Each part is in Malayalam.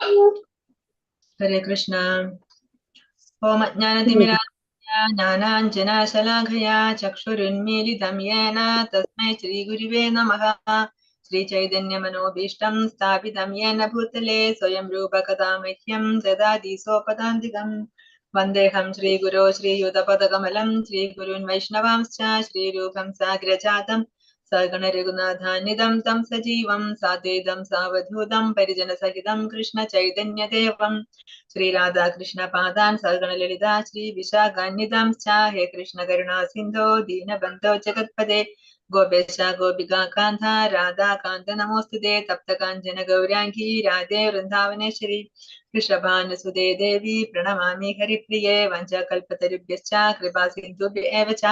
हरे कृष्ण। ओम अज्ञानतिमिरान्धस्य ज्ञानाञ्जनशलाकया चक्षुरुन्मीलितं येन तस्मै श्रीगुरुवे नमः। श्रीचैतन्यमनोभीष्टं स्थापितं येन भूतले स्वयं रूपकदा मह्यं ददाति सोपदान्तिकम्। वन्देऽहं श्रीगुरो श्रीयुतपदकमलं श्रीगुरून् वैष्णवांश्च श्रीरूपं साग्रजातं सगण रघुनाथान्वितं तं सजीवं साद्वैतं सावधूतं परिजनसहितं कृष्ण चैतन्यदेवम् श्रीराधाकृष्ण पादान् सगण ललिता श्री विशाखान्वितांश्च हे कृष्ण करुणा सिन्धो दीनबन्धो जगत्पदे गोपेश गोपिका कान्ता राधा कान्त नमोस्तुते तप्त काञ्चन गौराङ्गी राधे वृन्दावनेश्वरी वृषभानुसुते देवी प्रणमामि हरिप्रिये वञ्चकल्पतरुभ्यश्च कृपा सिन्धुभ्य एव च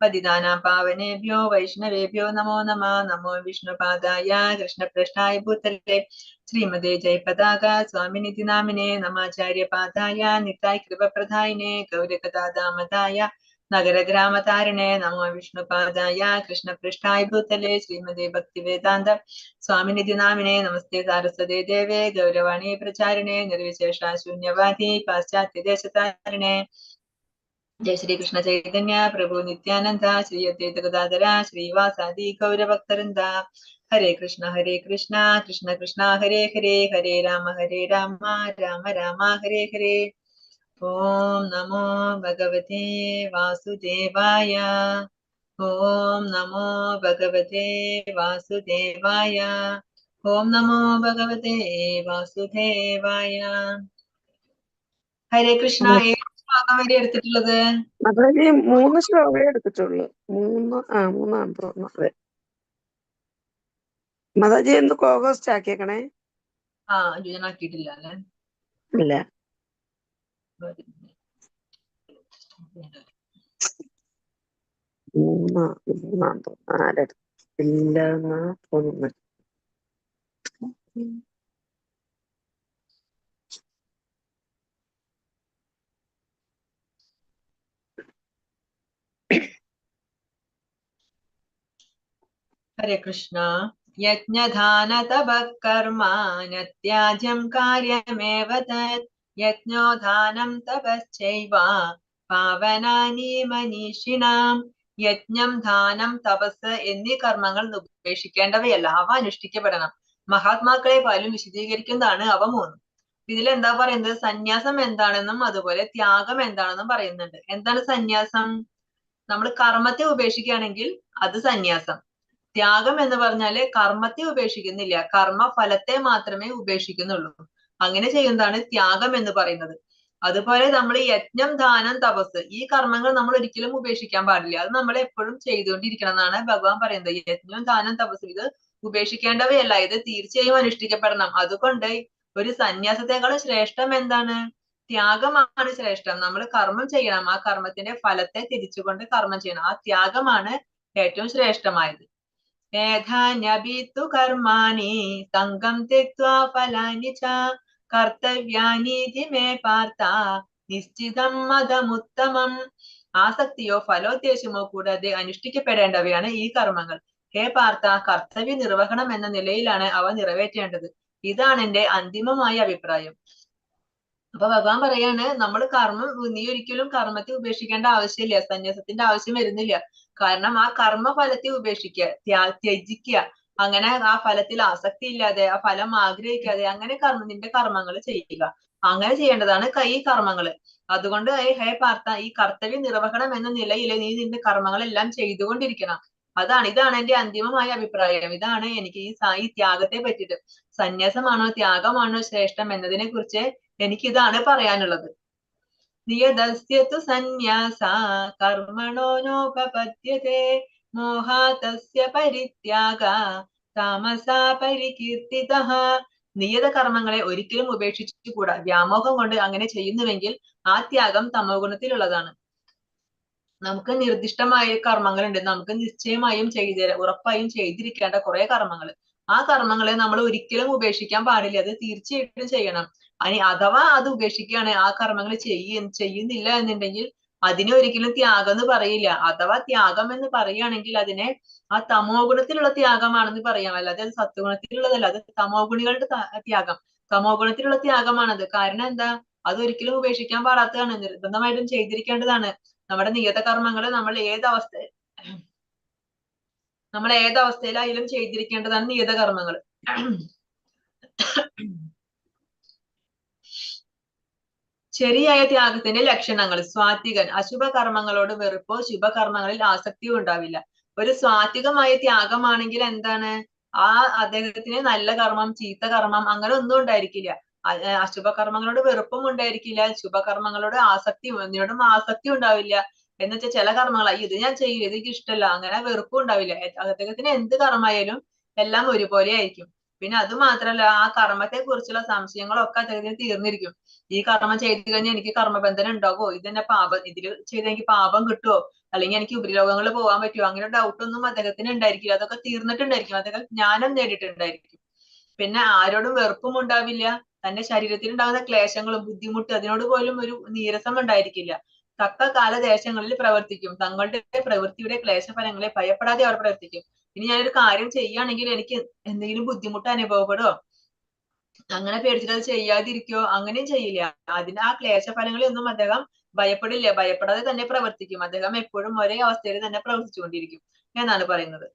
पतितानां पावनेभ्यो वैष्णवेभ्यो नमो नमः। नमो विष्णुपादाय कृष्णपृष्ठाय भूतले श्रीमते जयपताका स्वामिनिति नामिने नमाचार्यपादाय निताय कृपप्रदायिने गौरकदादामदाय नगरग्रामतारिणे नमो विष्णुपादाय कृष्णपृष्ठाय भूतले श्रीमते भक्तिवेदान्त स्वामिनिति नामिने नमस्ते सारस्वते देवे गौरवाणी प्रचारिणे निर्विशेषा शून्यवादी पाश्चात्यदेशतारिणे जय श्री कृष्ण चैतन्य प्रभु नित्यानंद श्री अद्वैत गदाधर श्रीवासादि गौरभक्तवृंद। हरे कृष्ण कृष्ण कृष्ण हरे हरे हरे राम राम राम हरे हरे। ओम नमो भगवते वासुदेवाय। ओम नमो भगवते वासुदेवाय। ओम नमो भगवते वासुदेवाय। ഹരേ കൃഷ്ണ. ഏത് ശ്ലോകം വരെ എടുത്തിട്ടുള്ളത്? അതായത് 3 ശ്ലോകമേ എടുത്തിട്ടുള്ളൂ. മൂന്നാം തോന്നുന്നു. അതെ മാതാജി എന്ത് കോഗോസ്റ്റ് ആക്കിയേക്കണേ? ജൂനാക്കിയിട്ടില്ല അല്ലെ? ഇല്ല. മൂന്നാം തോന്നുന്നു. ആരെടുത്തില്ലെന്നാ തോന്നുന്നു. ഹരേ കൃഷ്ണ. യജ്ഞദാന തപഃ കർമ്മ നത്യാജ്യം കാര്യമേവ തത് യജ്ഞോദാനം തപശ്ചൈവ പാവനാനി മനീഷിണാം. യജ്ഞം ദാനം തപസ് എന്നീ കർമ്മങ്ങൾ ഉപേക്ഷിക്കേണ്ടവയല്ല, അവ അനുഷ്ഠിക്കപ്പെടണം. മഹാത്മാക്കളെ പോലും വിശദീകരിക്കുന്നതാണ് അവ മൂന്നും. ഇതിലെന്താ പറയുന്നത്? സന്യാസം എന്താണെന്നും അതുപോലെ ത്യാഗം എന്താണെന്നും പറയുന്നുണ്ട്. എന്താണ് സന്യാസം? നമ്മൾ കർമ്മത്തെ ഉപേക്ഷിക്കുകയാണെങ്കിൽ അത് സന്യാസം. ത്യാഗം എന്ന് പറഞ്ഞാല് കർമ്മത്തെ ഉപേക്ഷിക്കുന്നില്ല, കർമ്മ ഫലത്തെ മാത്രമേ ഉപേക്ഷിക്കുന്നുള്ളൂ. അങ്ങനെ ചെയ്യുന്നതാണ് ത്യാഗം എന്ന് പറയുന്നത്. അതുപോലെ നമ്മൾ യജ്ഞം ദാനം തപസ് ഈ കർമ്മങ്ങൾ നമ്മൾ ഒരിക്കലും ഉപേക്ഷിക്കാൻ പാടില്ല. അത് നമ്മൾ എപ്പോഴും ചെയ്തുകൊണ്ടിരിക്കണം എന്നാണ് ഭഗവാൻ പറയുന്നത്. യജ്ഞം ദാനം തപസ് ഇത് ഉപേക്ഷിക്കേണ്ടവയല്ല, ഇത് തീർച്ചയായും അനുഷ്ഠിക്കപ്പെടണം. അതുകൊണ്ട് ഒരു സന്യാസത്തെക്കാളും ശ്രേഷ്ഠം എന്താണ്? ത്യാഗമാണ് ശ്രേഷ്ഠം. നമ്മൾ കർമ്മം ചെയ്യണം, ആ കർമ്മത്തിന്റെ ഫലത്തെ തിരിച്ചുകൊണ്ട് കർമ്മം ചെയ്യണം. ആ ത്യാഗമാണ് ഏറ്റവും ശ്രേഷ്ഠമായത്. ഏധാന്യഭിത്തു കർമാണി സംഗം ത്യക്ത്വാ ഫലാനി ച കർത്തവ്യാനീതി മേ പാർത്ഥ നിശ്ചിതം മതമുത്തമം. ആസക്തിയോ ഫലോദ്ദേശമോ കൂടാതെ അനുഷ്ഠിക്കപ്പെടേണ്ടവയാണ് ഈ കർമ്മങ്ങൾ. ഹേ പാർത്ഥ, കർത്തവ്യ നിർവഹണം എന്ന നിലയിലാണ് അവ നിറവേറ്റേണ്ടത്. ഇതാണ് എന്റെ അന്തിമമായ അഭിപ്രായം. അപ്പൊ ഭഗവാൻ പറയാണ്, നമ്മൾ നീ ഒരിക്കലും കർമ്മത്തെ ഉപേക്ഷിക്കേണ്ട ആവശ്യമില്ല, സന്യാസത്തിന്റെ ആവശ്യം വരുന്നില്ല. കാരണം ആ കർമ്മ ഫലത്തെ ഉപേക്ഷിക്കുക, ത്യജിക്കുക, അങ്ങനെ ആ ഫലത്തിൽ ആസക്തി ഇല്ലാതെ ആ ഫലം ആഗ്രഹിക്കാതെ അങ്ങനെ നിന്റെ കർമ്മങ്ങൾ ചെയ്യുക. അങ്ങനെ ചെയ്യേണ്ടതാണ് ഈ കർമ്മങ്ങള്. അതുകൊണ്ട് ഹേ പാർത്ഥ, ഈ കർത്തവ്യ നിർവഹണം എന്ന നിലയിൽ നീ നിന്റെ കർമ്മങ്ങളെല്ലാം ചെയ്തുകൊണ്ടിരിക്കണം. ഇതാണ് എന്റെ അന്തിമമായ അഭിപ്രായം. ഇതാണ് എനിക്ക് ഈ ത്യാഗത്തെ പറ്റിയിട്ട്, സന്യാസമാണോ ത്യാഗമാണോ ശ്രേഷ്ഠം എന്നതിനെ കുറിച്ച് എനിക്കിതാണ് പറയാനുള്ളത്. നിയതസ്യതു സന്യാസ കർമ്മണോ നോപപദ്യതേ മോഹാതസ്യ പരിത്യാഗ താമസാ പരികീർത്തിതഃ. നിയത കർമ്മങ്ങളെ ഒരിക്കലും ഉപേക്ഷിച്ചുകൂടാ. വ്യാമോഹം കൊണ്ട് അങ്ങനെ ചെയ്യുന്നുവെങ്കിൽ ആ ത്യാഗം തമോ ഗുണത്തിലുള്ളതാണ്. നമുക്ക് നിർദ്ദിഷ്ടമായ കർമ്മങ്ങളുണ്ട്, നമുക്ക് നിശ്ചയമായും ഉറപ്പായും ചെയ്തിരിക്കേണ്ട കുറെ കർമ്മങ്ങൾ. ആ കർമ്മങ്ങളെ നമ്മൾ ഒരിക്കലും ഉപേക്ഷിക്കാൻ പാടില്ല, അത് തീർച്ചയായിട്ടും ചെയ്യണം. അഥവാ അത് ഉപേക്ഷിക്കുകയാണ്, ആ കർമ്മങ്ങൾ ചെയ്യുന്നില്ല എന്നുണ്ടെങ്കിൽ അതിനെ ഒരിക്കലും ത്യാഗം എന്ന് പറയില്ല. അഥവാ ത്യാഗം എന്ന് പറയുകയാണെങ്കിൽ അതിനെ ആ തമോ ഗുണത്തിലുള്ള ത്യാഗമാണെന്ന് പറയാം, അല്ലാതെ അത് സത്വഗുണത്തിലുള്ളതല്ല. അത് തമോ ഗുണികളുടെ ത്യാഗം. തമോ ഗുണത്തിലുള്ള ത്യാഗമാണത്. കാരണം എന്താ, അതൊരിക്കലും ഉപേക്ഷിക്കാൻ പാടാത്തതാണ്, നിർബന്ധമായിട്ടും ചെയ്തിരിക്കേണ്ടതാണ്. നമ്മുടെ നിയത കർമ്മങ്ങള് നമ്മൾ ഏതവസ്ഥയിലായാലും ചെയ്തിരിക്കേണ്ടതാണ് നിയത കർമ്മങ്ങൾ. ശരിയായ ത്യാഗത്തിന്റെ ലക്ഷണങ്ങൾ. സ്വാത്വികൻ അശുഭ കർമ്മങ്ങളോട് വെറുപ്പോ ശുഭകർമ്മങ്ങളിൽ ആസക്തിയോ ഉണ്ടാവില്ല. ഒരു സ്വാത്വികമായ ത്യാഗമാണെങ്കിൽ എന്താണ്, ആ അദ്ദേഹത്തിന് നല്ല കർമ്മം ചീത്ത കർമ്മം അങ്ങനെ ഒന്നും ഉണ്ടായിരിക്കില്ല. അശുഭ കർമ്മങ്ങളോട് വെറുപ്പും ഉണ്ടായിരിക്കില്ല, ശുഭകർമ്മങ്ങളോട് ഒന്നിനോടും ആസക്തി ഉണ്ടാവില്ല. എന്ന് വെച്ചാൽ ചില കർമ്മങ്ങൾ ഇത് ഞാൻ ചെയ്യും, ഇത് എനിക്ക് ഇഷ്ടമല്ല, അങ്ങനെ വെറുപ്പും ഉണ്ടാവില്ല. അദ്ദേഹത്തിന് എന്ത് കർമ്മമായാലും എല്ലാം ഒരുപോലെ ആയിരിക്കും. പിന്നെ അത് മാത്രല്ല, ആ കർമ്മത്തെ കുറിച്ചുള്ള സംശയങ്ങളൊക്കെ അദ്ദേഹത്തിന് തീർന്നിരിക്കും. ഈ കർമ്മം ചെയ്തു കഴിഞ്ഞാൽ എനിക്ക് കർമ്മബന്ധനം ഉണ്ടാകുമോ, ഇതെന്നെ ഇതിൽ ചെയ്ത് എനിക്ക് പാപം കിട്ടുമോ, അല്ലെങ്കിൽ എനിക്ക് ഉപരിലോകങ്ങളിൽ പോകാൻ പറ്റുമോ, അങ്ങനെ ഡൗട്ട് ഒന്നും അദ്ദേഹത്തിന് ഉണ്ടായിരിക്കില്ല. അതൊക്കെ തീർന്നിട്ടുണ്ടായിരിക്കും, അദ്ദേഹം ജ്ഞാനം നേടിയിട്ടുണ്ടായിരിക്കും. പിന്നെ ആരോടും വെറുപ്പും ഉണ്ടാവില്ല. തന്റെ ശരീരത്തിൽ ഉണ്ടാകുന്ന ക്ലേശങ്ങളും ബുദ്ധിമുട്ട് അതിനോട് പോലും ഒരു നീരസം ഉണ്ടായിരിക്കില്ല. തക്ക കാലദേശങ്ങളിൽ പ്രവർത്തിക്കും. തങ്ങളുടെ പ്രവൃത്തിയുടെ ക്ലേശഫലങ്ങളെ ഭയപ്പെടാതെ അവർ പ്രവർത്തിക്കും. ഇനി ഞാനൊരു കാര്യം ചെയ്യുകയാണെങ്കിൽ എനിക്ക് എന്തെങ്കിലും ബുദ്ധിമുട്ട് അനുഭവപ്പെടുമോ, അങ്ങനെ പേടിച്ചിട്ട് അത് ചെയ്യാതിരിക്കോ, അങ്ങനെയും ചെയ്യില്ല. ആ ക്ലേശഫലങ്ങളെ ഒന്നും അദ്ദേഹം ഭയപ്പെടില്ല. ഭയപ്പെടാതെ തന്നെ പ്രവർത്തിക്കും. അദ്ദേഹം എപ്പോഴും ഒരേ അവസ്ഥയിൽ തന്നെ പ്രവർത്തിച്ചുകൊണ്ടിരിക്കും എന്നാണ് പറയുന്നത്.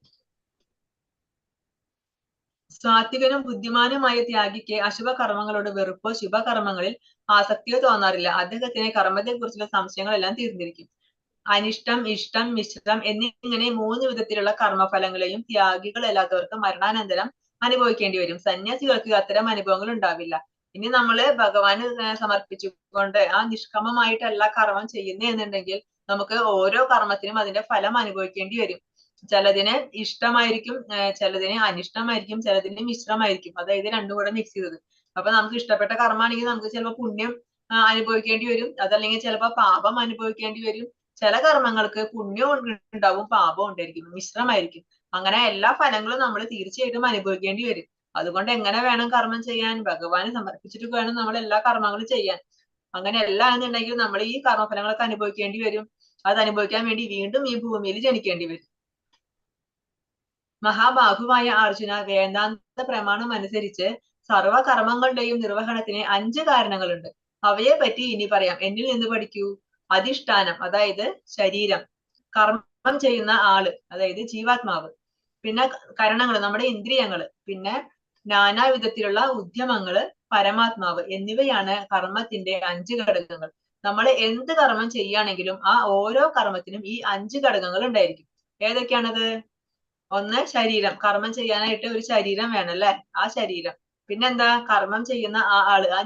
സാത്വികനും ബുദ്ധിമാനുമായ ത്യാഗിക്ക് അശുഭ കർമ്മങ്ങളോട് വെറുപ്പോ ശുഭകർമ്മങ്ങളിൽ ആസക്തിയോ തോന്നാറില്ല. അദ്ദേഹത്തിന് കർമ്മത്തെ കുറിച്ചുള്ള സംശയങ്ങളെല്ലാം തീർന്നിരിക്കും. അനിഷ്ടം, ഇഷ്ടം, മിശ്രം എന്നിങ്ങനെ 3 വിധത്തിലുള്ള കർമ്മഫലങ്ങളെയും ത്യാഗികളല്ലാത്തവർക്ക് മരണാനന്തരം അനുഭവിക്കേണ്ടി വരും. സന്യാസികൾക്ക് അത്തരം അനുഭവങ്ങൾ ഉണ്ടാവില്ല. ഇനി നമ്മള് ഭഗവാന് സമർപ്പിച്ചുകൊണ്ട് ആ നിഷ്കാമമായിട്ടല്ല കർമ്മം ചെയ്യുന്നതെന്നുണ്ടെങ്കിൽ നമുക്ക് ഓരോ കർമ്മത്തിനും അതിന്റെ ഫലം അനുഭവിക്കേണ്ടി വരും. ചിലതിന് ഇഷ്ടമായിരിക്കും, ചിലതിന് അനിഷ്ടമായിരിക്കും, ചിലതിന് മിശ്രമായിരിക്കും. അതായത് രണ്ടും കൂടെ മിക്സ് ചെയ്തത്. അപ്പൊ നമുക്ക് ഇഷ്ടപ്പെട്ട കർമ്മമാണെങ്കിൽ നമുക്ക് ചിലപ്പോൾ പുണ്യം അനുഭവിക്കേണ്ടി വരും, അതല്ലെങ്കിൽ ചിലപ്പോൾ പാപം അനുഭവിക്കേണ്ടി വരും. ചില കർമ്മങ്ങൾക്ക് പുണ്യവും ഉണ്ടാവും പാപവും ഉണ്ടായിരിക്കും, മിശ്രമായിരിക്കും. അങ്ങനെ എല്ലാ ഫലങ്ങളും നമ്മൾ തീർച്ചയായിട്ടും അനുഭവിക്കേണ്ടി വരും. അതുകൊണ്ട് എങ്ങനെ വേണം കർമ്മം ചെയ്യാൻ, ഭഗവാന് സമർപ്പിച്ചിട്ട് വേണം നമ്മൾ എല്ലാ കർമ്മങ്ങളും ചെയ്യാൻ. അങ്ങനെ അല്ല എന്നുണ്ടെങ്കിൽ നമ്മൾ ഈ കർമ്മഫലങ്ങളൊക്കെ അനുഭവിക്കേണ്ടി വരും. അത് അനുഭവിക്കാൻ വേണ്ടി വീണ്ടും ഈ ഭൂമിയിൽ ജനിക്കേണ്ടി വരും. മഹാബാഹുവായ അർജുന, വേദാന്ത പ്രമാണം അനുസരിച്ച് സർവകർമ്മങ്ങളുടെയും നിർവഹണത്തിന് 5 കാരണങ്ങളുണ്ട്. അവയെ പറ്റി ഇനി പറയാം. എന്നിൽ നിന്ന് പഠിക്കൂ. അധിഷ്ഠാനം, അതായത് ശരീരം. കർമ്മം ചെയ്യുന്ന ആള്, അതായത് ജീവാത്മാവ്. പിന്നെ കരണങ്ങൾ, നമ്മുടെ ഇന്ദ്രിയങ്ങള്. പിന്നെ നാനാവിധത്തിലുള്ള ഉദ്യമങ്ങള്, പരമാത്മാവ്. എന്നിവയാണ് കർമ്മത്തിന്റെ 5 ഘടകങ്ങൾ. നമ്മൾ എന്ത് കർമ്മം ചെയ്യുകയാണെങ്കിലും ആ ഓരോ കർമ്മത്തിനും ഈ 5 ഘടകങ്ങൾ ഉണ്ടായിരിക്കും. ഏതൊക്കെയാണത്? ഒന്ന്, ശരീരം. കർമ്മം ചെയ്യാനായിട്ട് ഒരു ശരീരം വേണം അല്ലെ, ആ ശരീരം. പിന്നെന്താ, കർമ്മം ചെയ്യുന്ന ആ ആള്, ആ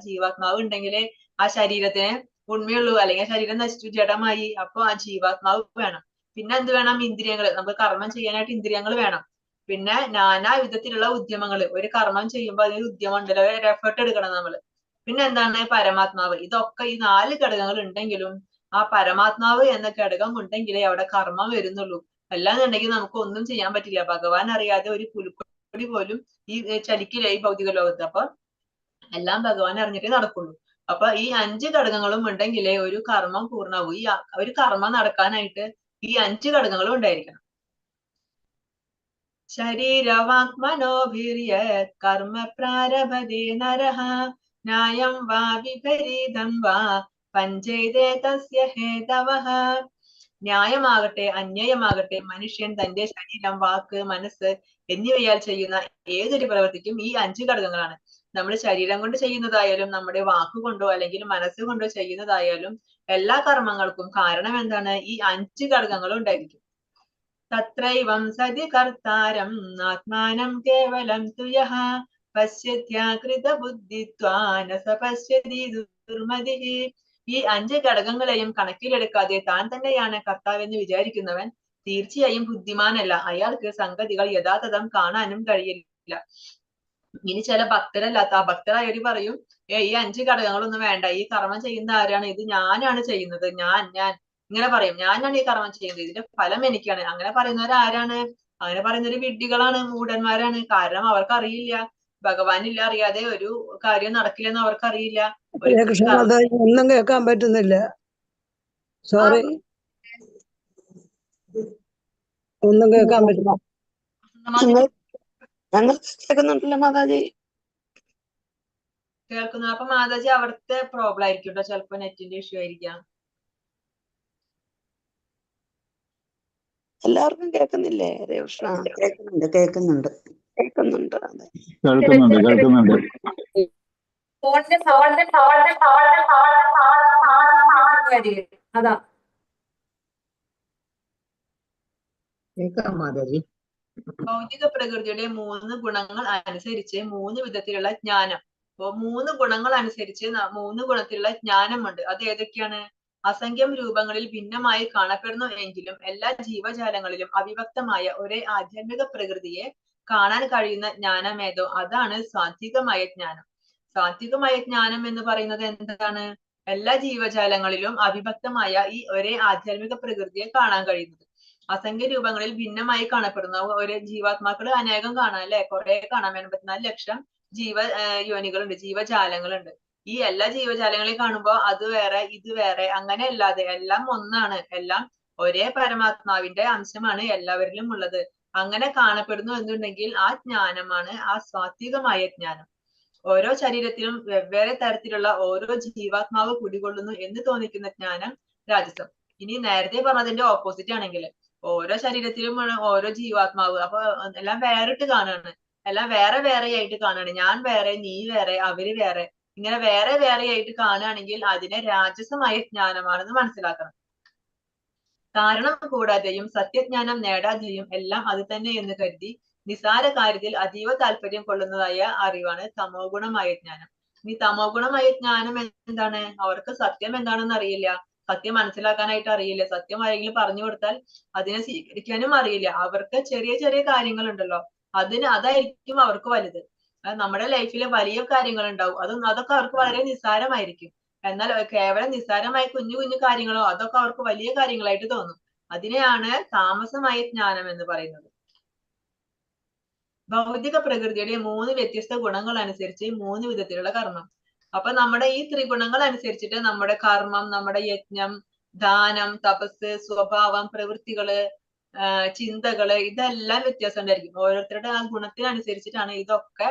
ജീവാത്മാവ് ഉണ്ടെങ്കിലേ ആ ശരീരത്തിന് ഉണ്മയുള്ളൂ, അല്ലെങ്കിൽ ശരീരം നശിച്ചു ജഡമായി. അപ്പൊ ആ ജീവാത്മാവ് വേണം. പിന്നെ എന്ത് വേണം? ഇന്ദ്രിയങ്ങൾ. നമുക്ക് കർമ്മം ചെയ്യാനായിട്ട് ഇന്ദ്രിയങ്ങൾ വേണം. പിന്നെ നാനാ വിധത്തിലുള്ള ഉദ്യമങ്ങൾ. ഒരു കർമ്മം ചെയ്യുമ്പോൾ അതിന് ഉദ്യമം ഉണ്ടല്ലോ, ഒരു എഫേർട്ട് എടുക്കണം നമ്മള്. പിന്നെ എന്താണ്? പരമാത്മാവ്. ഇതൊക്കെ ഈ 4 ഘടകങ്ങൾ ഉണ്ടെങ്കിലും ആ പരമാത്മാവ് എന്ന ഘടകം ഉണ്ടെങ്കിലേ അവിടെ കർമ്മം വരുന്നുള്ളൂ. അല്ലാന്നുണ്ടെങ്കിൽ നമുക്ക് ഒന്നും ചെയ്യാൻ പറ്റില്ല. ഭഗവാൻ അറിയാതെ ഒരു പുൽക്കൊടി പോലും ഈ ചലിക്കില്ല ഈ ഭൗതിക ലോകത്ത്. അപ്പൊ എല്ലാം ഭഗവാൻ അറിഞ്ഞിട്ടേ നടക്കുള്ളൂ. അപ്പൊ ഈ 5 ഘടകങ്ങളും ഉണ്ടെങ്കിലേ ഒരു കർമ്മം പൂർണ്ണമാവൂ. ഒരു കർമ്മം നടക്കാനായിട്ട് ഈ 5 ഘടകങ്ങളും ഉണ്ടായിരിക്കണം. ശരീരവാക്മനോഭിര്യ കർമ്മ പ്രാരഭതേ നരഃ ന്യായം വാ വിപരീതം വാ പഞ്ചൈതേ തസ്യ ഹേതവഃ. ന്യായമാകട്ടെ അന്യായമാകട്ടെ മനുഷ്യൻ തന്റെ ശരീരം, വാക്ക്, മനസ്സ് എന്നിവയാൽ ചെയ്യുന്ന ഏതൊരു പ്രവൃത്തിക്കും ഈ 5 ഘടകങ്ങളാണ്. നമ്മൾ ശരീരം കൊണ്ട് ചെയ്യുന്നതായാലും നമ്മുടെ വാക്കുകൊണ്ടോ അല്ലെങ്കിൽ മനസ്സുകൊണ്ടോ ചെയ്യുന്നതായാലും എല്ലാ കർമ്മങ്ങൾക്കും കാരണം എന്താണ്? ഈ 5 ഘടകങ്ങളും ഉണ്ടായിരിക്കും. തത്രൈവം സതി കർത്താരം ആത്മാനം കേവലം തു യഃ പശ്യത്യാകൃത ബുദ്ധിത്വാന സ പശ്യതി ദുർമതിഃ. ഈ 5 ഘടകങ്ങളെയും കണക്കിലെടുക്കാതെ താൻ തന്നെയാണ് കർത്താവെന്ന് വിചാരിക്കുന്നവൻ തീർച്ചയായും ബുദ്ധിമാനല്ല. അയാൾക്ക് സംഗതികൾ യഥാതഥം കാണാനും കഴിയില്ല. ഇനി ചില ഭക്തരല്ലാത്ത അഭക്തരായവര് പറയും, ഈ 5 ഘടകങ്ങളൊന്നും വേണ്ട, ഈ കർമ്മം ചെയ്യുന്ന ആരാണ്? ഇത് ഞാനാണ് ചെയ്യുന്നത്, ഞാൻ ഇങ്ങനെ പറയും. ഞാനാണ് ഈ കർമ്മം ചെയ്യുന്നത്, ഇതിന്റെ ഫലം എനിക്കാണ്. അങ്ങനെ പറയുന്നവർ ആരാണ്? അങ്ങനെ പറയുന്നവര് വിഡ്ഢികളാണ്, മൂഢന്മാരാണ്. കാരണം അവർക്ക് അറിയില്ല, ഭഗവാനില്ല അറിയാതെ ഒരു കാര്യം നടക്കില്ലെന്ന് അവർക്ക് അറിയില്ല. ഒന്നും കേൾക്കാൻ പറ്റുന്നില്ല, സോറി, ഒന്നും കേൾക്കാൻ പറ്റില്ല. ഞങ്ങൾ കേൾക്കുന്നുണ്ടല്ലോ മാതാജി. കേൾക്കുന്നു. അപ്പൊ മാതാജി അവിടുത്തെ പ്രോബ്ലം ആയിരിക്കും കേട്ടോ, ചിലപ്പോ നെറ്റിന്റെ ഇഷ്യൂ ആയിരിക്കാം. എല്ലാവർക്കും കേൾക്കുന്നില്ലേ ഹരേകൃഷ്ണ? കേൾക്കുന്നുണ്ട്. കേൾക്കുന്നുണ്ട്. അതെ, കേൾക്കുന്നുണ്ട്. അതാ കേൾക്കാം മാതാജി. ഭൗതിക പ്രകൃതിയുടെ 3 ഗുണങ്ങൾ അനുസരിച്ച് 3 വിധത്തിലുള്ള ജ്ഞാനം. അപ്പൊ 3 ഗുണങ്ങൾ അനുസരിച്ച് 3 ഗുണത്തിലുള്ള ജ്ഞാനമുണ്ട്. അത് ഏതൊക്കെയാണ്? അസംഖ്യം രൂപങ്ങളിൽ ഭിന്നമായി കാണപ്പെടുന്നു എങ്കിലും എല്ലാ ജീവജാലങ്ങളിലും അവിഭക്തമായ ഒരേ ആധ്യാത്മിക പ്രകൃതിയെ കാണാൻ കഴിയുന്ന ജ്ഞാനം ഏതോ അതാണ് സാത്വികമായ ജ്ഞാനം. സാത്വികമായ ജ്ഞാനം എന്ന് പറയുന്നത് എന്താണ്? എല്ലാ ജീവജാലങ്ങളിലും അവിഭക്തമായ ഈ ഒരേ ആധ്യാത്മിക പ്രകൃതിയെ കാണാൻ കഴിയുന്നത്. അസംഖ്യ രൂപങ്ങളിൽ ഭിന്നമായി കാണപ്പെടുന്ന ഒരു ജീവാത്മാക്കള് അനേകം കാണാം അല്ലെ, കുറെ കാണാം. 84 ലക്ഷം യോനികളുണ്ട്, ജീവജാലങ്ങളുണ്ട്. ഈ എല്ലാ ജീവജാലങ്ങളെയും കാണുമ്പോൾ അത് വേറെ ഇത് വേറെ അങ്ങനെ അല്ലാതെ എല്ലാം ഒന്നാണ്, എല്ലാം ഒരേ പരമാത്മാവിന്റെ അംശമാണ് എല്ലാവരിലും ഉള്ളത്. അങ്ങനെ കാണപ്പെടുന്നു എന്നുണ്ടെങ്കിൽ ആ ജ്ഞാനമാണ് ആ സാത്വികമായ ജ്ഞാനം. ഓരോ ശരീരത്തിലും വെവ്വേറെ തരത്തിലുള്ള ഓരോ ജീവാത്മാവ് കുടികൊള്ളുന്നു എന്ന് തോന്നിക്കുന്ന ജ്ഞാനം രാജസം. ഇനി നേരത്തെ പറഞ്ഞതിന്റെ ഓപ്പോസിറ്റ് ആണെങ്കിൽ ഓരോ ശരീരത്തിലും ഓരോ ജീവാത്മാവ്, അപ്പൊ എല്ലാം വേറിട്ട് കാണുകയാണ്, എല്ലാം വേറെ വേറെ ആയിട്ട് കാണുകയാണ്. ഞാൻ വേറെ, നീ വേറെ, അവര് വേറെ, ഇങ്ങനെ വേറെ വേറെ ആയിട്ട് കാണുകയാണെങ്കിൽ അതിനെ രാജസമായ ജ്ഞാനമാണെന്ന് മനസ്സിലാക്കണം. കാരണം കൂടാതെയും സത്യജ്ഞാനം നേടാതെയും എല്ലാം അത് തന്നെ എന്ന് കരുതി നിസാര കാര്യത്തിൽ അതീവ താല്പര്യം കൊള്ളുന്നതായ അറിവാണ് തമോ ഗുണമായ ജ്ഞാനം. ഈ തമോ ഗുണമായ ജ്ഞാനം എന്താണ്? അവർക്ക് സത്യം എന്താണെന്ന് അറിയില്ല, സത്യം മനസ്സിലാക്കാനായിട്ട് അറിയില്ല, സത്യം ആരെങ്കിലും പറഞ്ഞു കൊടുത്താൽ അതിനെ സ്വീകരിക്കാനും അറിയില്ല. അവർക്ക് ചെറിയ ചെറിയ കാര്യങ്ങളുണ്ടല്ലോ, അതായിരിക്കും അവർക്ക് വലുത്. നമ്മുടെ ലൈഫിലെ വലിയ കാര്യങ്ങൾ ഉണ്ടാവും, അതൊക്കെ അവർക്ക് വളരെ നിസ്സാരമായിരിക്കും. എന്നാൽ കേവലം നിസ്സാരമായ കുഞ്ഞു കുഞ്ഞു കാര്യങ്ങളോ അതൊക്കെ അവർക്ക് വലിയ കാര്യങ്ങളായിട്ട് തോന്നും. അതിനെയാണ് താമസമായ ജ്ഞാനം എന്ന് പറയുന്നത്. ഭൗതിക പ്രകൃതിയുടെ 3 വ്യത്യസ്ത ഗുണങ്ങൾ അനുസരിച്ച് 3 വിധത്തിലുള്ള കർമ്മം. അപ്പൊ നമ്മുടെ ഈ ത്രിഗുണങ്ങൾ അനുസരിച്ചിട്ട് നമ്മുടെ കർമ്മം, നമ്മുടെ യജ്ഞം, ദാനം, തപസ്, സ്വഭാവം, പ്രവൃത്തികള്, ചിന്തകള്, ഇതെല്ലാം വ്യത്യാസം ഉണ്ടായിരിക്കും. ഓരോരുത്തരുടെ ആ ഗുണത്തിനനുസരിച്ചിട്ടാണ് ഇതൊക്കെ,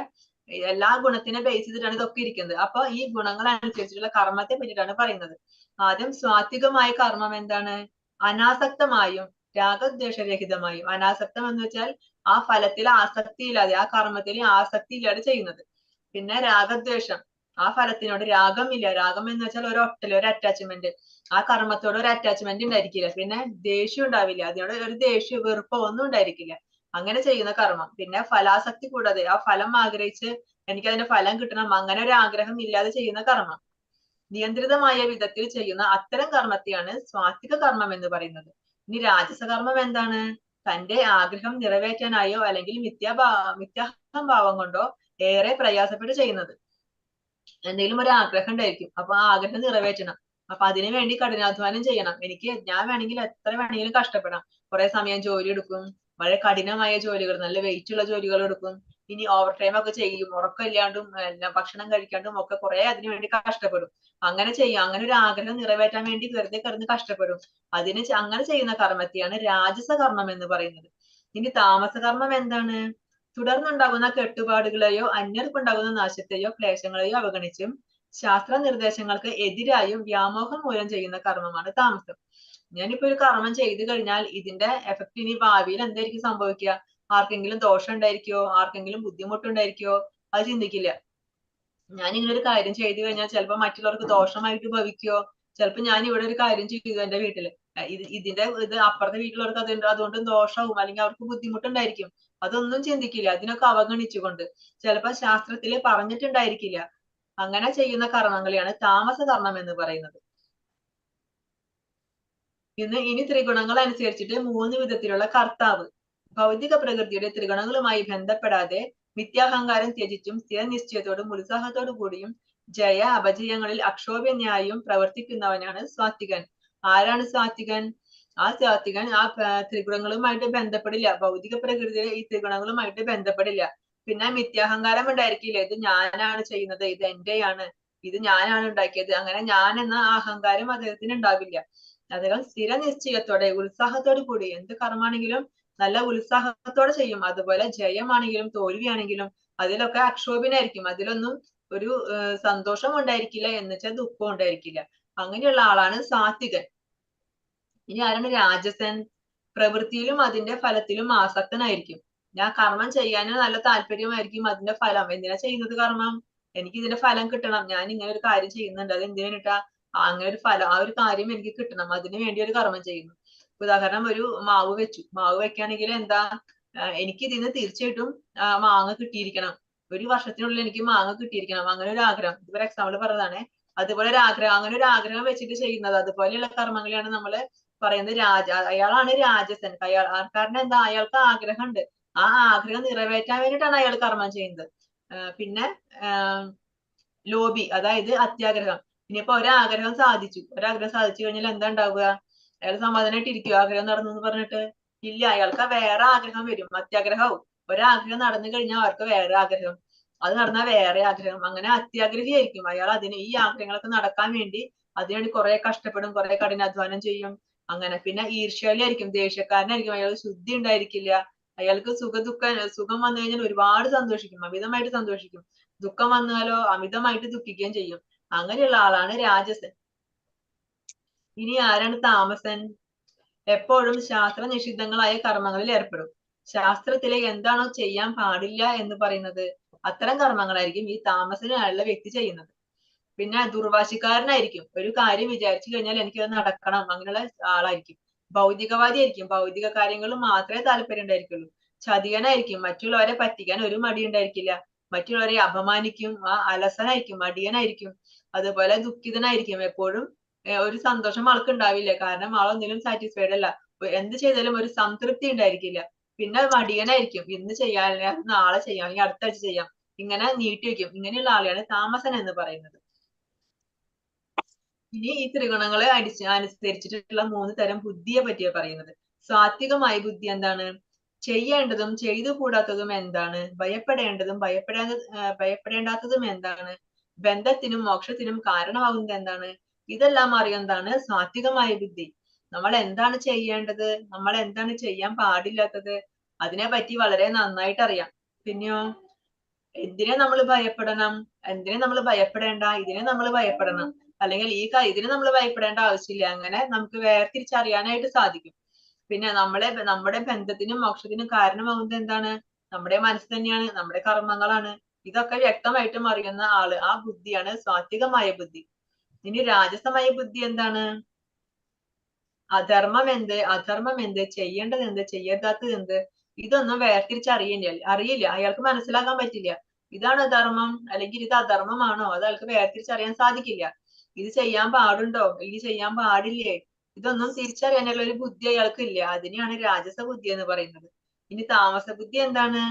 എല്ലാ ഗുണത്തിനെ ബേസ് ചെയ്തിട്ടാണ് ഇതൊക്കെ ഇരിക്കുന്നത്. അപ്പൊ ഈ ഗുണങ്ങൾ അനുസരിച്ചിട്ടുള്ള കർമ്മത്തെ പറ്റിയിട്ടാണ് പറയുന്നത്. ആദ്യം സാത്വികമായ കർമ്മം എന്താണ്? അനാസക്തമായും രാഗദ്വേഷരഹിതമായും. അനാസക്തം എന്ന് വെച്ചാൽ ആ ഫലത്തിൽ ആസക്തി ഇല്ലാതെ, ആ കർമ്മത്തിൽ ആസക്തി ഇല്ലാതെ ചെയ്യുന്നത്. പിന്നെ രാഗദ്വേഷം, ആ ഫലത്തിനോട് രാഗമില്ല. രാഗം എന്ന് വെച്ചാൽ ഒരു അറ്റാച്ച്മെന്റ്, ആ കർമ്മത്തോട് ഒരു അറ്റാച്ച്മെന്റ് ഉണ്ടായിരിക്കില്ല. പിന്നെ ദേഷ്യം ഉണ്ടാവില്ല, അതിനോട് ഒരു ദേഷ്യം വെറുപ്പോ ഒന്നും ഉണ്ടായിരിക്കില്ല. അങ്ങനെ ചെയ്യുന്ന കർമ്മം. പിന്നെ ഫലാസക്തി കൂടാതെ, ആ ഫലം ആഗ്രഹിച്ച് എനിക്ക് അതിന്റെ ഫലം കിട്ടണം അങ്ങനെ ഒരു ആഗ്രഹം ഇല്ലാതെ ചെയ്യുന്ന കർമ്മം. നിയന്ത്രിതമായ വിധത്തിൽ ചെയ്യുന്ന അത്തരം കർമ്മത്തെയാണ് സ്വാത്വിക കർമ്മം എന്ന് പറയുന്നത്. ഇനി രാജസകർമ്മം എന്താണ്? തന്റെ ആഗ്രഹം നിറവേറ്റാനായോ അല്ലെങ്കിൽ മിഥ്യാഹംഭാവം കൊണ്ടോ ഏറെ പ്രയാസപ്പെട്ട് ചെയ്യുന്നത്. എന്തെങ്കിലും ഒരു ആഗ്രഹം ഉണ്ടായിരിക്കും, അപ്പൊ ആ ആഗ്രഹം നിറവേറ്റണം, അപ്പൊ അതിനു വേണ്ടി കഠിനാധ്വാനം ചെയ്യണം. ഞാൻ വേണമെങ്കിൽ എത്ര വേണമെങ്കിലും കഷ്ടപ്പെടാം, കുറെ സമയം ജോലി എടുക്കും, വളരെ കഠിനമായ ജോലികൾ, നല്ല വെയിറ്റ് ഉള്ള ജോലികൾ എടുക്കും, ഇനി ഓവർ ടൈം ഒക്കെ ചെയ്യും, ഉറക്കമില്ലാണ്ടും ഭക്ഷണം കഴിക്കാണ്ടും ഒക്കെ കുറെ അതിനു വേണ്ടി കഷ്ടപ്പെടും. അങ്ങനെ ചെയ്യും, അങ്ങനെ ഒരു ആഗ്രഹം നിറവേറ്റാൻ വേണ്ടി വെറുതെ കിടന്ന് കഷ്ടപ്പെടും. അങ്ങനെ ചെയ്യുന്ന കർമ്മത്തെയാണ് രാജസ കർമ്മം എന്ന് പറയുന്നത്. ഇനി താമസകർമ്മം എന്താണ്? തുടർന്നുണ്ടാകുന്ന കെട്ടുപാടുകളെയോ അന്യർക്കുണ്ടാകുന്ന നാശത്തെയോ ക്ലേശങ്ങളെയോ അവഗണിച്ചും ശാസ്ത്ര നിർദ്ദേശങ്ങൾക്ക് എതിരായും വ്യാമോഹം മൂലം ചെയ്യുന്ന കർമ്മമാണ് താമസം. ഞാനിപ്പോ ഒരു കർമ്മം ചെയ്തു കഴിഞ്ഞാൽ ഇതിന്റെ എഫക്ട് ഇനി ഭാവിയിൽ എന്തായിരിക്കും സംഭവിക്കുക? ആർക്കെങ്കിലും ദോഷം ഉണ്ടായിരിക്കോ? ആർക്കെങ്കിലും ബുദ്ധിമുട്ടുണ്ടായിരിക്കോ? അത് ചിന്തിക്കില്ല. ഞാനിങ്ങനെ ഒരു കാര്യം ചെയ്തു കഴിഞ്ഞാൽ ചിലപ്പോൾ മറ്റുള്ളവർക്ക് ദോഷമായിട്ട് ഭവിക്കോ? ചിലപ്പോൾ ഞാൻ ഇവിടെ ഒരു കാര്യം ചെയ്തു എന്റെ വീട്ടില്, ഇത് അപ്പുറത്തെ വീട്ടിലുള്ളവർക്ക് അതുകൊണ്ട് ദോഷവും അല്ലെങ്കിൽ അവർക്ക് ബുദ്ധിമുട്ടുണ്ടായിരിക്കും. അതൊന്നും ചിന്തിക്കില്ല, അതിനൊക്കെ അവഗണിച്ചുകൊണ്ട് ചിലപ്പോൾ ശാസ്ത്രത്തില് പറഞ്ഞിട്ടുണ്ടായിരിക്കില്ല. അങ്ങനെ ചെയ്യുന്ന കർമ്മങ്ങളെയാണ് താമസ കർമ്മം എന്ന് പറയുന്നത്. ഇനി ത്രിഗുണങ്ങൾ അനുസരിച്ചിട്ട് 3 വിധത്തിലുള്ള കർത്താവ്. ഭൗതിക പ്രകൃതിയുടെ ത്രിഗുണങ്ങളുമായി ബന്ധപ്പെടാതെ മിഥ്യാഹങ്കാരം ത്യജിച്ചും സ്ഥിരനിശ്ചയത്തോടും ഉത്സാഹത്തോടു കൂടിയും ജയ അപജയങ്ങളിൽ അക്ഷോഭ്യന്യായും പ്രവർത്തിക്കുന്നവനാണ് സാത്വികൻ. ആരാണ് സാത്വികൻ? ആ സാത്വികൻ ആ ത്രിഗുണങ്ങളുമായിട്ട് ബന്ധപ്പെടില്ല, ഭൗതിക പ്രകൃതിയിലെ ഈ ത്രിഗുണങ്ങളുമായിട്ട് ബന്ധപ്പെടില്ല. പിന്നെ മിഥ്യാഹങ്കാരം ഉണ്ടായിരിക്കില്ല, ഇത് ഞാനാണ് ചെയ്യുന്നത്, ഇത് എന്റെയാണ്, ഇത് ഞാനാണ് ഉണ്ടാക്കിയത്, അങ്ങനെ ഞാൻ എന്ന അഹങ്കാരം അദ്ദേഹത്തിന് ഉണ്ടാവില്ല. അദ്ദേഹം സ്ഥിരനിശ്ചയത്തോടെ ഉത്സാഹത്തോടു കൂടി എന്ത് കർമ്മാണെങ്കിലും നല്ല ഉത്സാഹത്തോടെ ചെയ്യും. അതുപോലെ ജയമാണെങ്കിലും തോൽവിയാണെങ്കിലും അതിലൊക്കെ അക്ഷോഭ്യനായിരിക്കും, അതിലൊന്നും ഒരു സന്തോഷം ഉണ്ടായിരിക്കില്ല, എന്ന് വെച്ചാൽ ദുഃഖം ഉണ്ടായിരിക്കില്ല. അങ്ങനെയുള്ള ആളാണ് സാത്വികൻ. ഇനി ആരാണ് രാജസൻ? പ്രവൃത്തിയിലും അതിന്റെ ഫലത്തിലും ആസക്തനായിരിക്കും. ഞാൻ കർമ്മം ചെയ്യാൻ നല്ല താല്പര്യമായിരിക്കും, അതിന്റെ ഫലം എന്തിനാ ചെയ്യുന്നത്? കർമ്മം എനിക്ക് ഇതിന്റെ ഫലം കിട്ടണം, ഞാൻ ഇങ്ങനെ ഒരു കാര്യം ചെയ്യുന്നുണ്ട്, അത് എന്തിനു വേണ്ടിട്ടാ? അങ്ങനെ ഒരു ഫലം, ആ ഒരു കാര്യം എനിക്ക് കിട്ടണം, അതിനു വേണ്ടി ഒരു കർമ്മം ചെയ്യുന്നു. ഉദാഹരണം, ഒരു മാവ് വെച്ചു. മാവ് വെക്കുകയാണെങ്കിൽ എന്താ, എനിക്ക് ഇതിന് തീർച്ചയായിട്ടും മാങ്ങ കിട്ടിയിരിക്കണം, ഒരു വർഷത്തിനുള്ളിൽ എനിക്ക് മാങ്ങ കിട്ടിയിരിക്കണം, അങ്ങനെ ഒരു ആഗ്രഹം. ഇതൊരു എക്സാമ്പിൾ പറഞ്ഞതാണേ. അതുപോലെ ഒരു ആഗ്രഹം, അങ്ങനെ ഒരു ആഗ്രഹം വെച്ചിട്ട് ചെയ്യുന്നത്, അതുപോലെയുള്ള കർമ്മങ്ങളെയാണ് നമ്മള് പറയുന്നത് അയാളാണ് രാജസൻ. കാരണം എന്താ, അയാൾക്ക് ആഗ്രഹമുണ്ട്, ആ ആഗ്രഹം നിറവേറ്റാൻ വേണ്ടിയിട്ടാണ് അയാൾ കർമ്മം ചെയ്യുന്നത്. പിന്നെ ലോഭി, അതായത് അത്യാഗ്രഹം. ഇനിയിപ്പോ ഒരാഗ്രഹം സാധിച്ചു കഴിഞ്ഞാൽ എന്താ ഉണ്ടാവുക? അയാൾ സമാധാനമായിട്ട് ഇരിക്കും ആഗ്രഹം നടന്നു എന്ന് പറഞ്ഞിട്ട്? ഇല്ല, അയാൾക്ക് വേറെ ആഗ്രഹം വരും, അത്യാഗ്രഹവും. ഒരാഗ്രഹം നടന്നു കഴിഞ്ഞാൽ അവർക്ക് വേറെ ആഗ്രഹം, അത് നടന്നാൽ വേറെ ആഗ്രഹം, അങ്ങനെ അത്യാഗ്രഹിയായിരിക്കും അയാൾ. ഈ ആഗ്രഹങ്ങളൊക്കെ നടക്കാൻ വേണ്ടി അതിനുവേണ്ടി കുറെ കഷ്ടപ്പെടും, കുറെ കഠിനാധ്വാനം ചെയ്യും. അങ്ങനെ പിന്നെ ഈർഷ്യാലിയായിരിക്കും, ദേഷ്യക്കാരനായിരിക്കും, അയാൾ ശുദ്ധി ഉണ്ടായിരിക്കില്ല. അയാൾക്ക് സുഖം വന്നു കഴിഞ്ഞാൽ ഒരുപാട് സന്തോഷിക്കും, അമിതമായിട്ട് സന്തോഷിക്കും. ദുഃഖം വന്നാലോ അമിതമായിട്ട് ദുഃഖിക്കുകയും ചെയ്യും. അങ്ങനെയുള്ള ആളാണ് രാജസൻ. ഇനി ആരാണ് താമസൻ? എപ്പോഴും ശാസ്ത്ര നിഷിദ്ധങ്ങളായ കർമ്മങ്ങളിൽ ഏർപ്പെടും. ശാസ്ത്രത്തിലെ എന്താണോ ചെയ്യാൻ പാടില്ല എന്ന് പറയുന്നത്, അത്തരം കർമ്മങ്ങളായിരിക്കും ഈ താമസനായുള്ള വ്യക്തി ചെയ്യുന്നത്. പിന്നെ ദുർവാശിക്കാരനായിരിക്കും, ഒരു കാര്യം വിചാരിച്ചു കഴിഞ്ഞാൽ എനിക്കത് നടക്കണം, അങ്ങനെയുള്ള ആളായിരിക്കും. ഭൗതികവാദിയായിരിക്കും, ഭൗതിക കാര്യങ്ങൾ മാത്രമേ താല്പര്യം ഉണ്ടായിരിക്കുള്ളൂ. ചതിയനായിരിക്കും, മറ്റുള്ളവരെ പറ്റിക്കാൻ ഒരു മടി ഉണ്ടായിരിക്കില്ല, മറ്റുള്ളവരെ അപമാനിക്കും, അലസനായിരിക്കും, മടിയനായിരിക്കും. അതുപോലെ ദുഃഖിതനായിരിക്കും, എപ്പോഴും ഒരു സന്തോഷം ആൾക്ക് ഉണ്ടാവില്ല, കാരണം ആളൊന്നിലും സാറ്റിസ്ഫൈഡ് അല്ല, എന്ത് ചെയ്താലും ഒരു സംതൃപ്തി ഉണ്ടായിരിക്കില്ല. പിന്നെ മടിയനായിരിക്കും, ഇന്ന് ചെയ്യാൻ നാളെ ചെയ്യാം, അല്ലെങ്കിൽ അടുത്ത ആഴ്ച ചെയ്യാം, ഇങ്ങനെ നീട്ടി വെക്കും. ഇങ്ങനെയുള്ള ആളെയാണ് താമസൻ എന്ന് പറയുന്നത്. ഇനി ഈ ത്രിഗുണങ്ങളെ അനുസരിച്ചിട്ടുള്ള 3 തരം ബുദ്ധിയെ പറ്റിയാണ് പറയുന്നത്. സാത്വികമായ ബുദ്ധി എന്താണ്? ചെയ്യേണ്ടതും ചെയ്തു കൂടാത്തതും എന്താണ്? ഭയപ്പെടേണ്ടതും ഭയപ്പെടേണ്ടാത്തതും എന്താണ്? ബന്ധത്തിനും മോക്ഷത്തിനും കാരണമാകുന്നത് എന്താണ്? ഇതെല്ലാം അറിയുന്നതാണ് സാത്വികമായ ബുദ്ധി. നമ്മൾ എന്താണ് ചെയ്യേണ്ടത്, നമ്മൾ എന്താണ് ചെയ്യാൻ പാടില്ലാത്തത്, അതിനെ പറ്റി വളരെ നന്നായിട്ട് അറിയാം. പിന്നെയോ എന്തിനെ നമ്മൾ ഭയപ്പെടണം, എന്തിനെ നമ്മൾ ഭയപ്പെടേണ്ട, ഇതിനെ നമ്മൾ ഭയപ്പെടണം, അല്ലെങ്കിൽ ഇതിന് നമ്മൾ ഭയപ്പെടേണ്ട ആവശ്യമില്ല, അങ്ങനെ നമുക്ക് വേർതിരിച്ചറിയാനായിട്ട് സാധിക്കും. പിന്നെ നമ്മുടെ ബന്ധത്തിനും മോക്ഷത്തിനും കാരണമാകുന്നത് എന്താണ്? നമ്മുടെ മനസ്സ് തന്നെയാണ്, നമ്മുടെ കർമ്മങ്ങളാണ്. ഇതൊക്കെ വ്യക്തമായിട്ടും അറിയുന്ന ആള്, ആ ബുദ്ധിയാണ് സാത്വികമായ ബുദ്ധി. ഇനി രാജസമായ ബുദ്ധി എന്താണ്? അധർമ്മം എന്ത്, അധർമ്മം എന്ത്, ചെയ്യേണ്ടത് എന്ത്, ചെയ്യരുതാത്തത് എന്ത്, ഇതൊന്നും അറിയില്ല, അയാൾക്ക് മനസ്സിലാക്കാൻ പറ്റില്ല. ഇതാണ് ധർമ്മം, അല്ലെങ്കിൽ ഇത് അധർമ്മമാണോ, അത് അയാൾക്ക് വേർതിരിച്ചറിയാൻ സാധിക്കില്ല. ഇത് ചെയ്യാൻ പാടുണ്ടോ, ഇത് ചെയ്യാൻ പാടില്ലേ, ഇതൊന്നും തിരിച്ചറിയാനുള്ള ഒരു ബുദ്ധി അയാൾക്ക് ഇല്ല. അതിനെയാണ് രാജസ ബുദ്ധി എന്ന് പറയുന്നത്. ഇനി താമസ ബുദ്ധി എന്താണ്?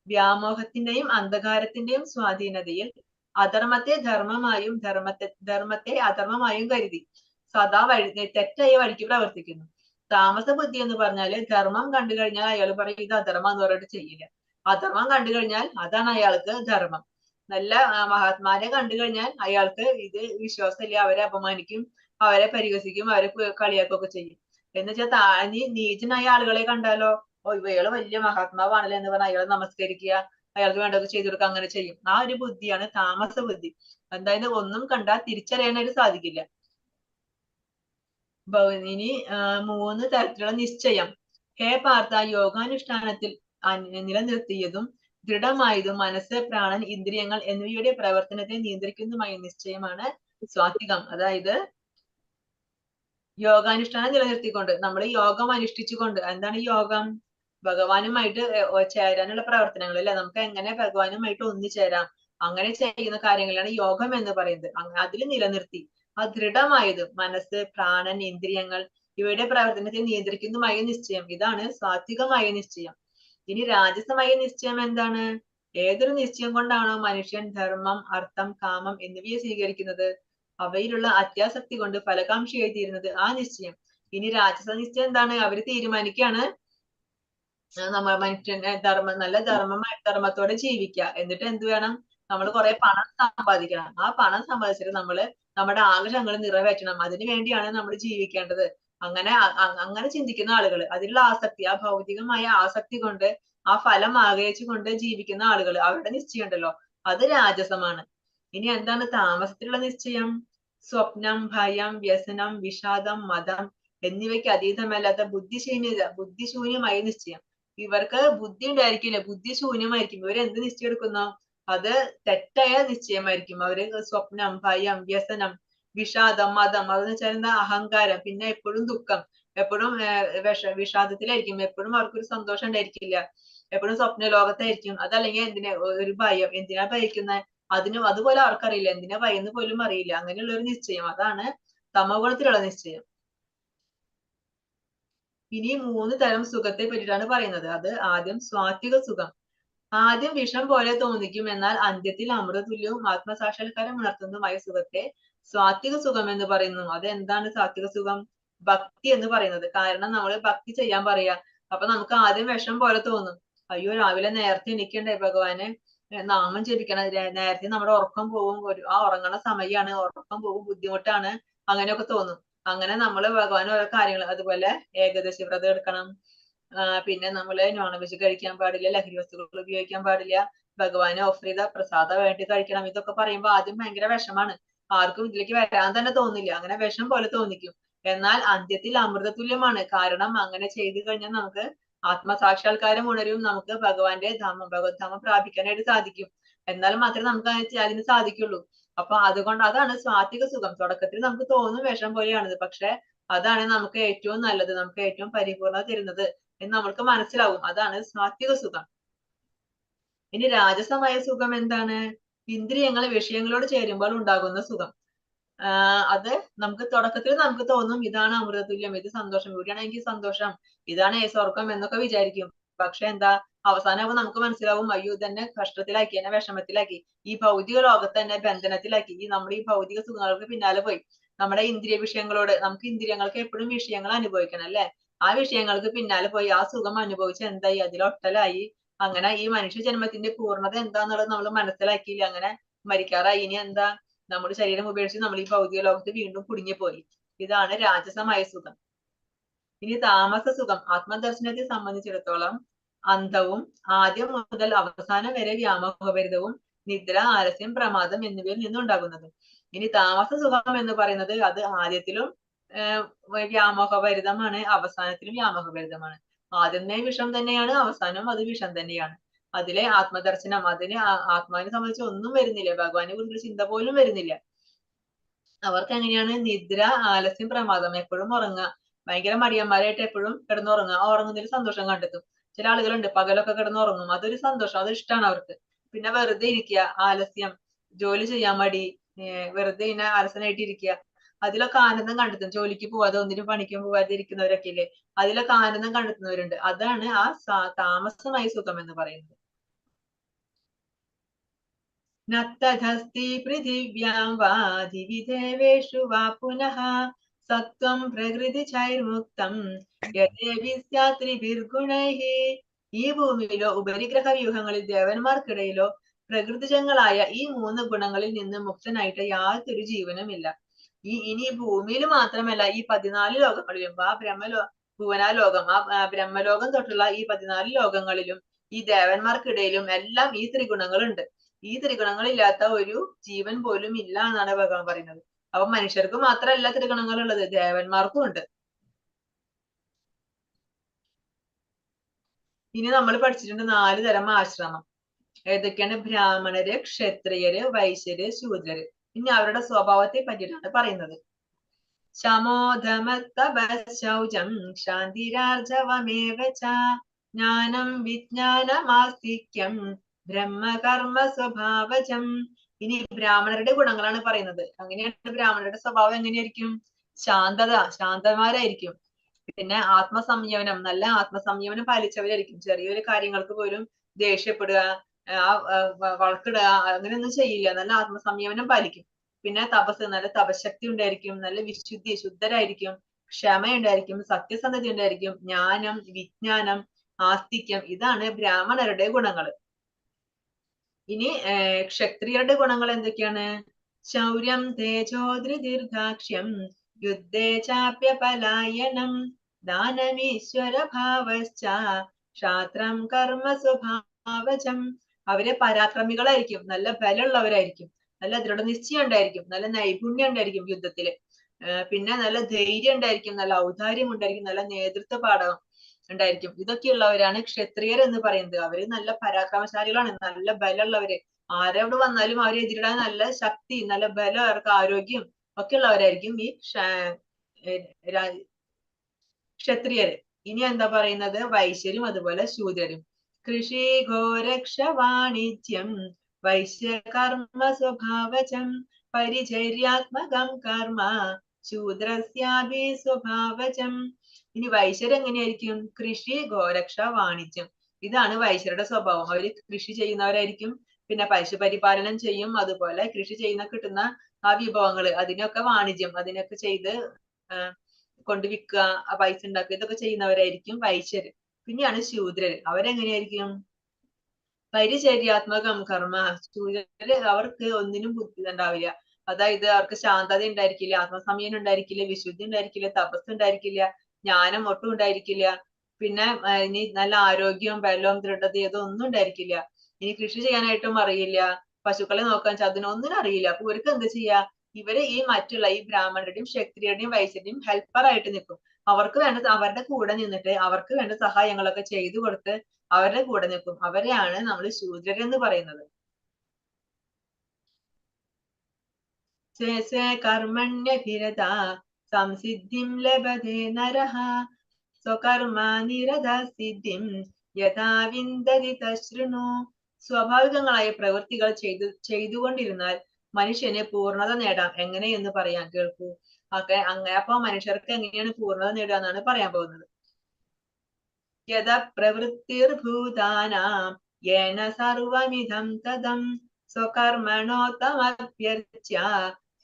വ്യാമോഹത്തിന്റെയും അന്ധകാരത്തിന്റെയും സ്വാധീനതയിൽ അധർമ്മത്തെ ധർമ്മമായും ധർമ്മത്തെ അധർമ്മമായും കരുതി സദാ തെറ്റായ വഴിക്ക് പ്രവർത്തിക്കുന്നു. താമസ ബുദ്ധി എന്ന് പറഞ്ഞാല് ധർമ്മം കണ്ടു കഴിഞ്ഞാൽ അയാൾ പറയും ഇത് അധർമ്മം എന്ന് പറഞ്ഞിട്ട് ചെയ്യില്ല. അധർമ്മം കണ്ടു കഴിഞ്ഞാൽ അതാണ് അയാൾക്ക് ധർമ്മം. നല്ല മഹാത്മാരെ കണ്ടു കഴിഞ്ഞാൽ അയാൾക്ക് ഇത് വിശ്വാസമില്ല, അവരെ അപമാനിക്കും, അവരെ പരിഹസിക്കും, അവരെ കളിയാക്കുകയൊക്കെ ചെയ്യും. എന്ന് വെച്ചാൽ നീചനായ ആളുകളെ കണ്ടാലോ, ഓ ഇയാള് വലിയ മഹാത്മാവാണല്ലോ എന്ന് പറഞ്ഞാൽ അയാളെ നമസ്കരിക്കുക, അയാൾക്ക് വേണ്ടത് ചെയ്തു കൊടുക്കുക, അങ്ങനെ ചെയ്യും. ആ ഒരു ബുദ്ധിയാണ് താമസ ബുദ്ധി. എന്തായാലും ഒന്നും കണ്ടാൽ തിരിച്ചറിയാനായിട്ട് സാധിക്കില്ല. ഇനി 3 തരത്തിലുള്ള നിശ്ചയം. ഹേ പാർത്ഥ, യോഗാനുഷ്ഠാനത്തിൽ നിലനിർത്തിയതും ദൃഢമായതും മനസ്സ്, പ്രാണൻ, ഇന്ദ്രിയങ്ങൾ എന്നിവയുടെ പ്രവർത്തനത്തെ നിയന്ത്രിക്കുന്നതുമായ നിശ്ചയമാണ് സ്വാത്വികം. അതായത് യോഗാനുഷ്ഠാനം നിലനിർത്തിക്കൊണ്ട്, നമ്മൾ യോഗം അനുഷ്ഠിച്ചുകൊണ്ട്, എന്താണ് യോഗം? ഭഗവാനുമായിട്ട് ചേരാനുള്ള പ്രവർത്തനങ്ങൾ അല്ലെ, നമുക്ക് എങ്ങനെ ഭഗവാനുമായിട്ട് ഒന്നുചേരാം, അങ്ങനെ ചെയ്യുന്ന കാര്യങ്ങളാണ് യോഗം എന്ന് പറയുന്നത്. അതിൽ നിലനിർത്തി ദൃഢമായതും മനസ്സ്, പ്രാണൻ, ഇന്ദ്രിയങ്ങൾ ഇവയുടെ പ്രവർത്തനത്തെ നിയന്ത്രിക്കുന്നതുമായ നിശ്ചയം, ഇതാണ് സാത്വികമായ നിശ്ചയം. ഇനി രാജസമായ നിശ്ചയം എന്താണ്? ഏതൊരു നിശ്ചയം കൊണ്ടാണോ മനുഷ്യൻ ധർമ്മം, അർത്ഥം, കാമം എന്നിവയെ സ്വീകരിക്കുന്നത്, അവയിലുള്ള അത്യാസക്തി കൊണ്ട് ഫലകാംക്ഷിയായി തീരുന്നത് ആ നിശ്ചയം. ഇനി രാജസ നിശ്ചയം എന്താണ്? അവര് തീരുമാനിക്കുകയാണ് മനുഷ്യന്റെ നല്ല ധർമ്മത്തോടെ ജീവിക്കുക. എന്നിട്ട് എന്ത് വേണം? നമ്മൾ കുറെ പണം സമ്പാദിക്കണം. ആ പണം സമ്പാദിച്ചിട്ട് നമ്മള് നമ്മുടെ ആഗ്രഹങ്ങൾ നിറവേറ്റണം. അതിനു വേണ്ടിയാണ് നമ്മൾ ജീവിക്കേണ്ടത്. അങ്ങനെ ചിന്തിക്കുന്ന ആളുകൾ, അതിലുള്ള ആസക്തി, ആ ഭൗതികമായ ആസക്തി കൊണ്ട്, ആ ഫലം ആഗ്രഹിച്ചുകൊണ്ട് ജീവിക്കുന്ന ആളുകൾ, അവരുടെ നിശ്ചയം ഉണ്ടല്ലോ, അത് രാജസമാണ്. ഇനി എന്താണ് താമസത്തിലുള്ള നിശ്ചയം? സ്വപ്നം, ഭയം, വ്യസനം, വിഷാദം, മതം എന്നിവയ്ക്ക് അതീതമല്ലാത്ത ബുദ്ധിശൂന്യമായ നിശ്ചയം. ഇവർക്ക് ബുദ്ധി ഉണ്ടായിരിക്കില്ല, ബുദ്ധിശൂന്യമായിരിക്കും. ഇവർ എന്ത് നിശ്ചയം എടുക്കുന്നോ അത് തെറ്റായ നിശ്ചയമായിരിക്കും. അവര് സ്വപ്നം, ഭയം, വ്യസനം, വിഷാദം, മതം അതെന്ന് വെച്ചാൽ എന്താ? അഹങ്കാരം. പിന്നെ എപ്പോഴും ദുഃഖം, എപ്പോഴും വിഷാദത്തിലായിരിക്കും, എപ്പോഴും അവർക്കൊരു സന്തോഷം ഉണ്ടായിരിക്കില്ല, എപ്പോഴും സ്വപ്ന ലോകത്തായിരിക്കും. അതല്ലെങ്കിൽ ഒരു ഭയം, എന്തിനാ ഭയക്കുന്നത് അതുപോലെ അവർക്കറിയില്ല, എന്തിനാ ഭയന്ന് പോലും അറിയില്ല. അങ്ങനെയുള്ള ഒരു നിശ്ചയം, അതാണ് തമോ ഗുണത്തിലുള്ള നിശ്ചയം. ഇനി 3 തരം സുഖത്തെ പറ്റിയിട്ടാണ് പറയുന്നത്. അത് ആദ്യം സ്വാത്വിക സുഖം. ആദ്യം വിഷം പോലെ തോന്നിക്കും, എന്നാൽ അന്ത്യത്തിൽ അമൃതതുല്യവും ആത്മസാക്ഷാത്കാരം ഉണർത്തുന്നതുമായ സുഖത്തെ സ്വാത്വിക സുഖം എന്ന് പറയുന്നു. അത് എന്താണ് സാത്വിക സുഖം? ഭക്തി എന്ന് പറയുന്നത്. കാരണം നമ്മൾ ഭക്തി ചെയ്യാൻ പറയാ, അപ്പൊ നമുക്ക് ആദ്യം വിഷം പോലെ തോന്നും. അയ്യോ, രാവിലെ നേരത്തെ എണീക്കണ്ടേ ഭഗവാനെ, നാമം ജപിക്കണം, നേരത്തെ നമ്മുടെ ഉറക്കം പോകും, ആ ഉറങ്ങണ സമയമാണ്, ഉറക്കം പോകും, ബുദ്ധിമുട്ടാണ്, അങ്ങനെയൊക്കെ തോന്നും. അങ്ങനെ നമ്മൾ ഭഗവാൻ ഓരോ കാര്യങ്ങൾ, അതുപോലെ ഏകാദശി വ്രതം എടുക്കണം, പിന്നെ നമ്മള് നോൺ വെജ് കഴിക്കാൻ പാടില്ല, ലഹരി വസ്തുക്കൾ ഉപയോഗിക്കാൻ പാടില്ല, ഭഗവാന് ഓഫർ ചെയ്ത പ്രസാദം വേണ്ടി കഴിക്കണം. ഇതൊക്കെ പറയുമ്പോ ആദ്യം ഭയങ്കര വിഷമാണ്, ആർക്കും ഇതിലേക്ക് വരാൻ തന്നെ തോന്നില്ല, അങ്ങനെ വിഷം പോലെ തോന്നിക്കും. എന്നാൽ അന്ത്യത്തിൽ അമൃതതുല്യമാണ്. കാരണം അങ്ങനെ ചെയ്തു കഴിഞ്ഞാൽ നമുക്ക് ആത്മസാക്ഷാത്കാരം ഉണരും, നമുക്ക് ഭഗവാന്റെ ഭഗവത്ധാമം പ്രാപിക്കാനായിട്ട് സാധിക്കും. എന്നാൽ മാത്രമേ നമുക്ക് അതിന് സാധിക്കുള്ളൂ. അപ്പൊ അതുകൊണ്ട് അതാണ് സ്വാത്വിക സുഖം. തുടക്കത്തിൽ നമുക്ക് തോന്നും വിഷം പോലെയാണിത്, പക്ഷെ അതാണ് നമുക്ക് ഏറ്റവും നല്ലത്, നമുക്ക് ഏറ്റവും പരിപൂർണത തരുന്നത് എന്ന് നമ്മൾക്ക് മനസ്സിലാവും. അതാണ് സാത്വിക സുഖം. ഇനി രാജസമായ സുഖം എന്താണ്? ഇന്ദ്രിയങ്ങൾ വിഷയങ്ങളോട് ചേരുമ്പോൾ ഉണ്ടാകുന്ന സുഖം. അത് നമുക്ക് തുടക്കത്തിൽ നമുക്ക് തോന്നും ഇതാണ് അമൃതതുല്യം, ഇത് സന്തോഷം, ഇവിടെയാണ് എനിക്ക് സന്തോഷം, ഇതാണ് സ്വർഗം എന്നൊക്കെ വിചാരിക്കും. പക്ഷെ എന്താ, അവസാനമാകുമ്പോൾ നമുക്ക് മനസ്സിലാവും അയ്യോ ഇതെന്നെ കഷ്ടത്തിലാക്കി, എന്നെ വിഷമത്തിലാക്കി, ഈ ഭൗതിക ലോകത്ത് തന്നെ ബന്ധനത്തിലാക്കി, നമ്മുടെ ഈ ഭൗതിക സുഖങ്ങൾക്ക് പിന്നാലെ പോയി, നമ്മുടെ ഇന്ദ്രിയ വിഷയങ്ങളോട്, നമുക്ക് ഇന്ദ്രിയങ്ങൾക്ക് എപ്പോഴും വിഷയങ്ങൾ അനുഭവിക്കണം അല്ലെ, ആ വിഷയങ്ങൾക്ക് പിന്നാലെ പോയി ആ സുഖം അനുഭവിച്ച് എന്തായി, അതിലൊട്ടലായി. അങ്ങനെ ഈ മനുഷ്യ ജന്മത്തിന്റെ പൂർണ്ണത എന്താന്നുള്ളത് നമ്മൾ മനസ്സിലാക്കിയില്ല, അങ്ങനെ മരിക്കാറായി. ഇനി എന്താ, നമ്മുടെ ശരീരം ഉപേക്ഷിച്ച് നമ്മൾ ഈ ഭൗതിക ലോകത്ത് വീണ്ടും കുടുങ്ങിപ്പോയി. ഇതാണ് രാജസമായ സുഖം. ഇനി താമസ സുഖം. ആത്മദർശനത്തെ സംബന്ധിച്ചിടത്തോളം അന്തവും ആദ്യം മുതൽ അവസാനം വരെ വ്യാമോഹഭരിതവും നിദ്ര, ആലസ്യം, പ്രമാദം എന്നിവയിൽ നിന്നുണ്ടാകുന്നത്. ഇനി താമസ സുഖം എന്ന് പറയുന്നത് അത് ആദ്യത്തിലും വ്യാമോഹഭരിതമാണ്, അവസാനത്തിലും വ്യാമോഹഭരിതമാണ്. ആദ്യമേ വിഷം തന്നെയാണ്, അവസാനം അത് വിഷം തന്നെയാണ്. അതിലെ ആത്മദർശനം, അതിന് ആത്മാവിനെ സംബന്ധിച്ച് ഒന്നും വരുന്നില്ല, ഭഗവാനെ കുറിച്ചുള്ള ചിന്ത പോലും വരുന്നില്ല. അവർക്ക് എങ്ങനെയാണ്? നിദ്ര, ആലസ്യം, പ്രമാദം, എപ്പോഴും ഉറങ്ങുക, ഭയങ്കര മടിയന്മാരായിട്ട് എപ്പോഴും കിടന്നുറങ്ങുക, ഉറങ്ങുന്നതിൽ സന്തോഷം കണ്ടെത്തും. ചില ആളുകളുണ്ട് പകലൊക്കെ കിടന്നുറങ്ങും, അതൊരു സന്തോഷം, അത് ഇഷ്ടമാണ് അവർക്ക്. പിന്നെ വെറുതെ ഇരിക്കുക, ആലസ്യം, ജോലി ചെയ്യാൻ മടി, വെറുതെ ഇങ്ങനെ അലസനായിട്ട് ഇരിക്കുക, അതിലൊക്കെ ആനന്ദം കണ്ടെത്തും. ജോലിക്ക് പോവാതെ ഒന്നിനും പണിക്കും പോവാതെ ഇരിക്കുന്നവരൊക്കെ ഇല്ലേ, അതിലൊക്കെ ആനന്ദം കണ്ടെത്തുന്നവരുണ്ട്. അതാണ് ആ താമസമായ സുഖം എന്ന് പറയുന്നത്. നത്തധസ്തി പൃഥിവ്യാം വാ ദിവി ദേവേഷു വാ പുനഃ സത്വം പ്രകൃതി ചൈർമുക്തം യദേവി സ്യാത്രിഭിർഗുണൈഃ. ഈ ഭൂമിയിലോ ഉപരിഗ്രഹ വ്യൂഹങ്ങളിൽ ദേവന്മാർക്കിടയിലോ പ്രകൃതിജങ്ങളായ ഈ 3 ഗുണങ്ങളിൽ നിന്ന് മുക്തനായിട്ട് യാതൊരു ജീവനുമില്ല. ഇനി ഭൂമിയിൽ മാത്രമല്ല, ഈ 14 ലോകങ്ങളിലും, ആ ഭുവനാലോകം, ആ ബ്രഹ്മലോകം തൊട്ടുള്ള ഈ 14 ലോകങ്ങളിലും ഈ ദേവന്മാർക്കിടയിലും എല്ലാം ഈ ത്രിഗുണങ്ങളുണ്ട്. ഈ ത്രിഗുണങ്ങളില്ലാത്ത ഒരു ജീവൻ പോലും ഇല്ല എന്നാണ് ഭഗവാൻ പറയുന്നത്. അപ്പൊ മനുഷ്യർക്ക് മാത്രമല്ല ത്രിഗുണങ്ങളുള്ളത്, ദേവന്മാർക്കും ഉണ്ട്. ഇനി നമ്മൾ പഠിച്ചിട്ടുണ്ട് 4 തരം ആശ്രമം. ഏതൊക്കെയാണ്? ബ്രാഹ്മണര്, ക്ഷത്രിയര്, വൈശ്യര്, ശൂദ്രര്. ഇനി അവരുടെ സ്വഭാവത്തെ പറ്റിയിട്ടാണ് പറയുന്നത്. ശമോധമത്തപശൗചം ശാന്തിരാർജവമേവ ച ജ്ഞാനം വിജ്ഞാനമാസ്തിക്യം ബ്രഹ്മകർമ്മ സ്വഭാവജം. ഇനി ബ്രാഹ്മണരുടെ ഗുണങ്ങളാണ് പറയുന്നത്. അങ്ങനെയാണ് ബ്രാഹ്മണരുടെ സ്വഭാവം എങ്ങനെയായിരിക്കും? ശാന്തത, ശാന്തമാരായിരിക്കും. പിന്നെ ആത്മസംയമനം, നല്ല ആത്മസംയമനം പാലിച്ചവരായിരിക്കും. ചെറിയൊരു കാര്യങ്ങൾക്ക് പോലും ദേഷ്യപ്പെടുക, വഴക്കിടുക, അങ്ങനെയൊന്നും ചെയ്യില്ല, നല്ല ആത്മസംയമനം പാലിക്കും. പിന്നെ തപസ്, നല്ല തപശക്തി ഉണ്ടായിരിക്കും, നല്ല വിശുദ്ധി, ശുദ്ധരായിരിക്കും, ക്ഷമയുണ്ടായിരിക്കും, സത്യസന്ധത ഉണ്ടായിരിക്കും, ജ്ഞാനം, വിജ്ഞാനം, ആസ്തിക്യം, ഇതാണ് ബ്രാഹ്മണരുടെ ഗുണങ്ങൾ. ഇനി ക്ഷത്രിയരുടെ ഗുണങ്ങൾ എന്തൊക്കെയാണ്? ശൗര്യം, തേജോ, ധൃതിർദാക്ഷ്യം, യുദ്ധേ ചാപ്യപലായനം, ദാനമീശ്വര ഭാവശ്ച ക്ഷാത്രം കർമ്മ സ്വഭാവജം. അവര് പരാക്രമികളായിരിക്കും, നല്ല ബലമുള്ളവരായിരിക്കും, നല്ല ദൃഢനിശ്ചയം ഉണ്ടായിരിക്കും, നല്ല നൈപുണ്യം ഉണ്ടായിരിക്കും യുദ്ധത്തില്. പിന്നെ നല്ല ധൈര്യം ഉണ്ടായിരിക്കും, നല്ല ഔദാര്യം ഉണ്ടായിരിക്കും, നല്ല നേതൃത്വ പാഠം ഉണ്ടായിരിക്കും. ഇതൊക്കെയുള്ളവരാണ് ക്ഷത്രിയർ എന്ന് പറയുന്നത്. അവര് നല്ല പരാക്രമശാലികളാണ്, നല്ല ബലമുള്ളവര്. ആരോട് വന്നാലും അവരെ എതിരിടാൻ നല്ല ശക്തി, നല്ല ബലം, അവർക്ക് ആരോഗ്യം ഒക്കെ ഉള്ളവരായിരിക്കും ഈ ക്ഷത്രിയര്. ഇനി എന്താ പറയുന്നത്? വൈശ്യരും അതുപോലെ ശൂദ്രരും. കൃഷി ഗോരക്ഷ വാണിജ്യം വൈശ്യകർമ്മ സ്വഭാവജം പരിചര്യാത്മകം കർമ്മ ശൂദ്രസ്യാഭി സ്വഭാവജം. ഇനി വൈശ്യർ എങ്ങനെയായിരിക്കും? കൃഷി ഗോരക്ഷ വാണിജ്യം, ഇതാണ് വൈശ്യരുടെ സ്വഭാവം. അവര് കൃഷി ചെയ്യുന്നവരായിരിക്കും, പിന്നെ പശുപരിപാലനം ചെയ്യും, അതുപോലെ കൃഷി ചെയ്യുന്ന കിട്ടുന്ന ആ വിഭവങ്ങള് അതിനൊക്കെ വാണിജ്യം, അതിനൊക്കെ ചെയ്ത് കൊണ്ട് വിൽക്കുക, ആ പൈസ ഉണ്ടാക്കുക, ഇതൊക്കെ ചെയ്യുന്നവരായിരിക്കും വൈശ്യര്. പിന്നെയാണ് ശൂദ്രര്. അവരെങ്ങനെയായിരിക്കും? പരിചര്യാത്മകം കർമ്മ. ശൂദ്രര് അവർക്ക് ഒന്നിനും ബുദ്ധി ഉണ്ടാവില്ല. അതായത് അവർക്ക് ശാന്തത ഉണ്ടായിരിക്കില്ല, ആത്മസംയമനം ഉണ്ടായിരിക്കില്ല, വിശുദ്ധി ഉണ്ടായിരിക്കില്ല, തപസ് ഉണ്ടായിരിക്കില്ല, ജ്ഞാനം ഒട്ടും ഉണ്ടായിരിക്കില്ല. പിന്നെ ഇനി നല്ല ആരോഗ്യവും ബലവും ദൃഢതയും ഇതൊന്നും ഉണ്ടായിരിക്കില്ല. ഇനി കൃഷി ചെയ്യാനായിട്ടും അറിയില്ല, പശുക്കളെ നോക്കാൻ അതിനൊന്നിനും അറിയില്ല. അപ്പൊ ഇവർക്ക് എന്ത് ചെയ്യാ? ഇവര് ഈ മറ്റുള്ള ഈ ബ്രാഹ്മണരുടെയും ക്ഷത്രിയരുടെയും വൈശ്യരുടെയും ഹെൽപ്പർ ആയിട്ട് നിൽക്കും. അവർക്ക് വേണ്ട, അവരുടെ കൂടെ നിന്നിട്ട് അവർക്ക് വേണ്ട സഹായങ്ങളൊക്കെ ചെയ്തു കൊടുത്ത് അവരുടെ കൂടെ നിൽക്കും. അവരെയാണ് നമ്മൾ ശൂദ്രരെന്ന് പറയുന്നത്. കർമ്മണ്യഭിരത സംസിദ്ധിം ലഭതേ നരഃ സ്വകർമാനിരത സിദ്ധിം യഥാ വിന്ദതി തശൃണു. സ്വാഭാവികങ്ങളായ പ്രവൃത്തികൾ ചെയ്തുകൊണ്ടിരുന്നാൽ മനുഷ്യന് പൂർണ്ണത നേടാം. എങ്ങനെയെന്ന് പറയാൻ കേൾക്കൂ. അപ്പൊ മനുഷ്യർക്ക് എങ്ങനെയാണ് പൂർണ്ണത നേടുക എന്നാണ് പറയാൻ പോകുന്നത്. യഥ പ്രവൃത്തിർഭൂതാനാം യേന സർവമിദം തദം സ്വകർമ്മണോത്തമഭ്യർച്ച്യ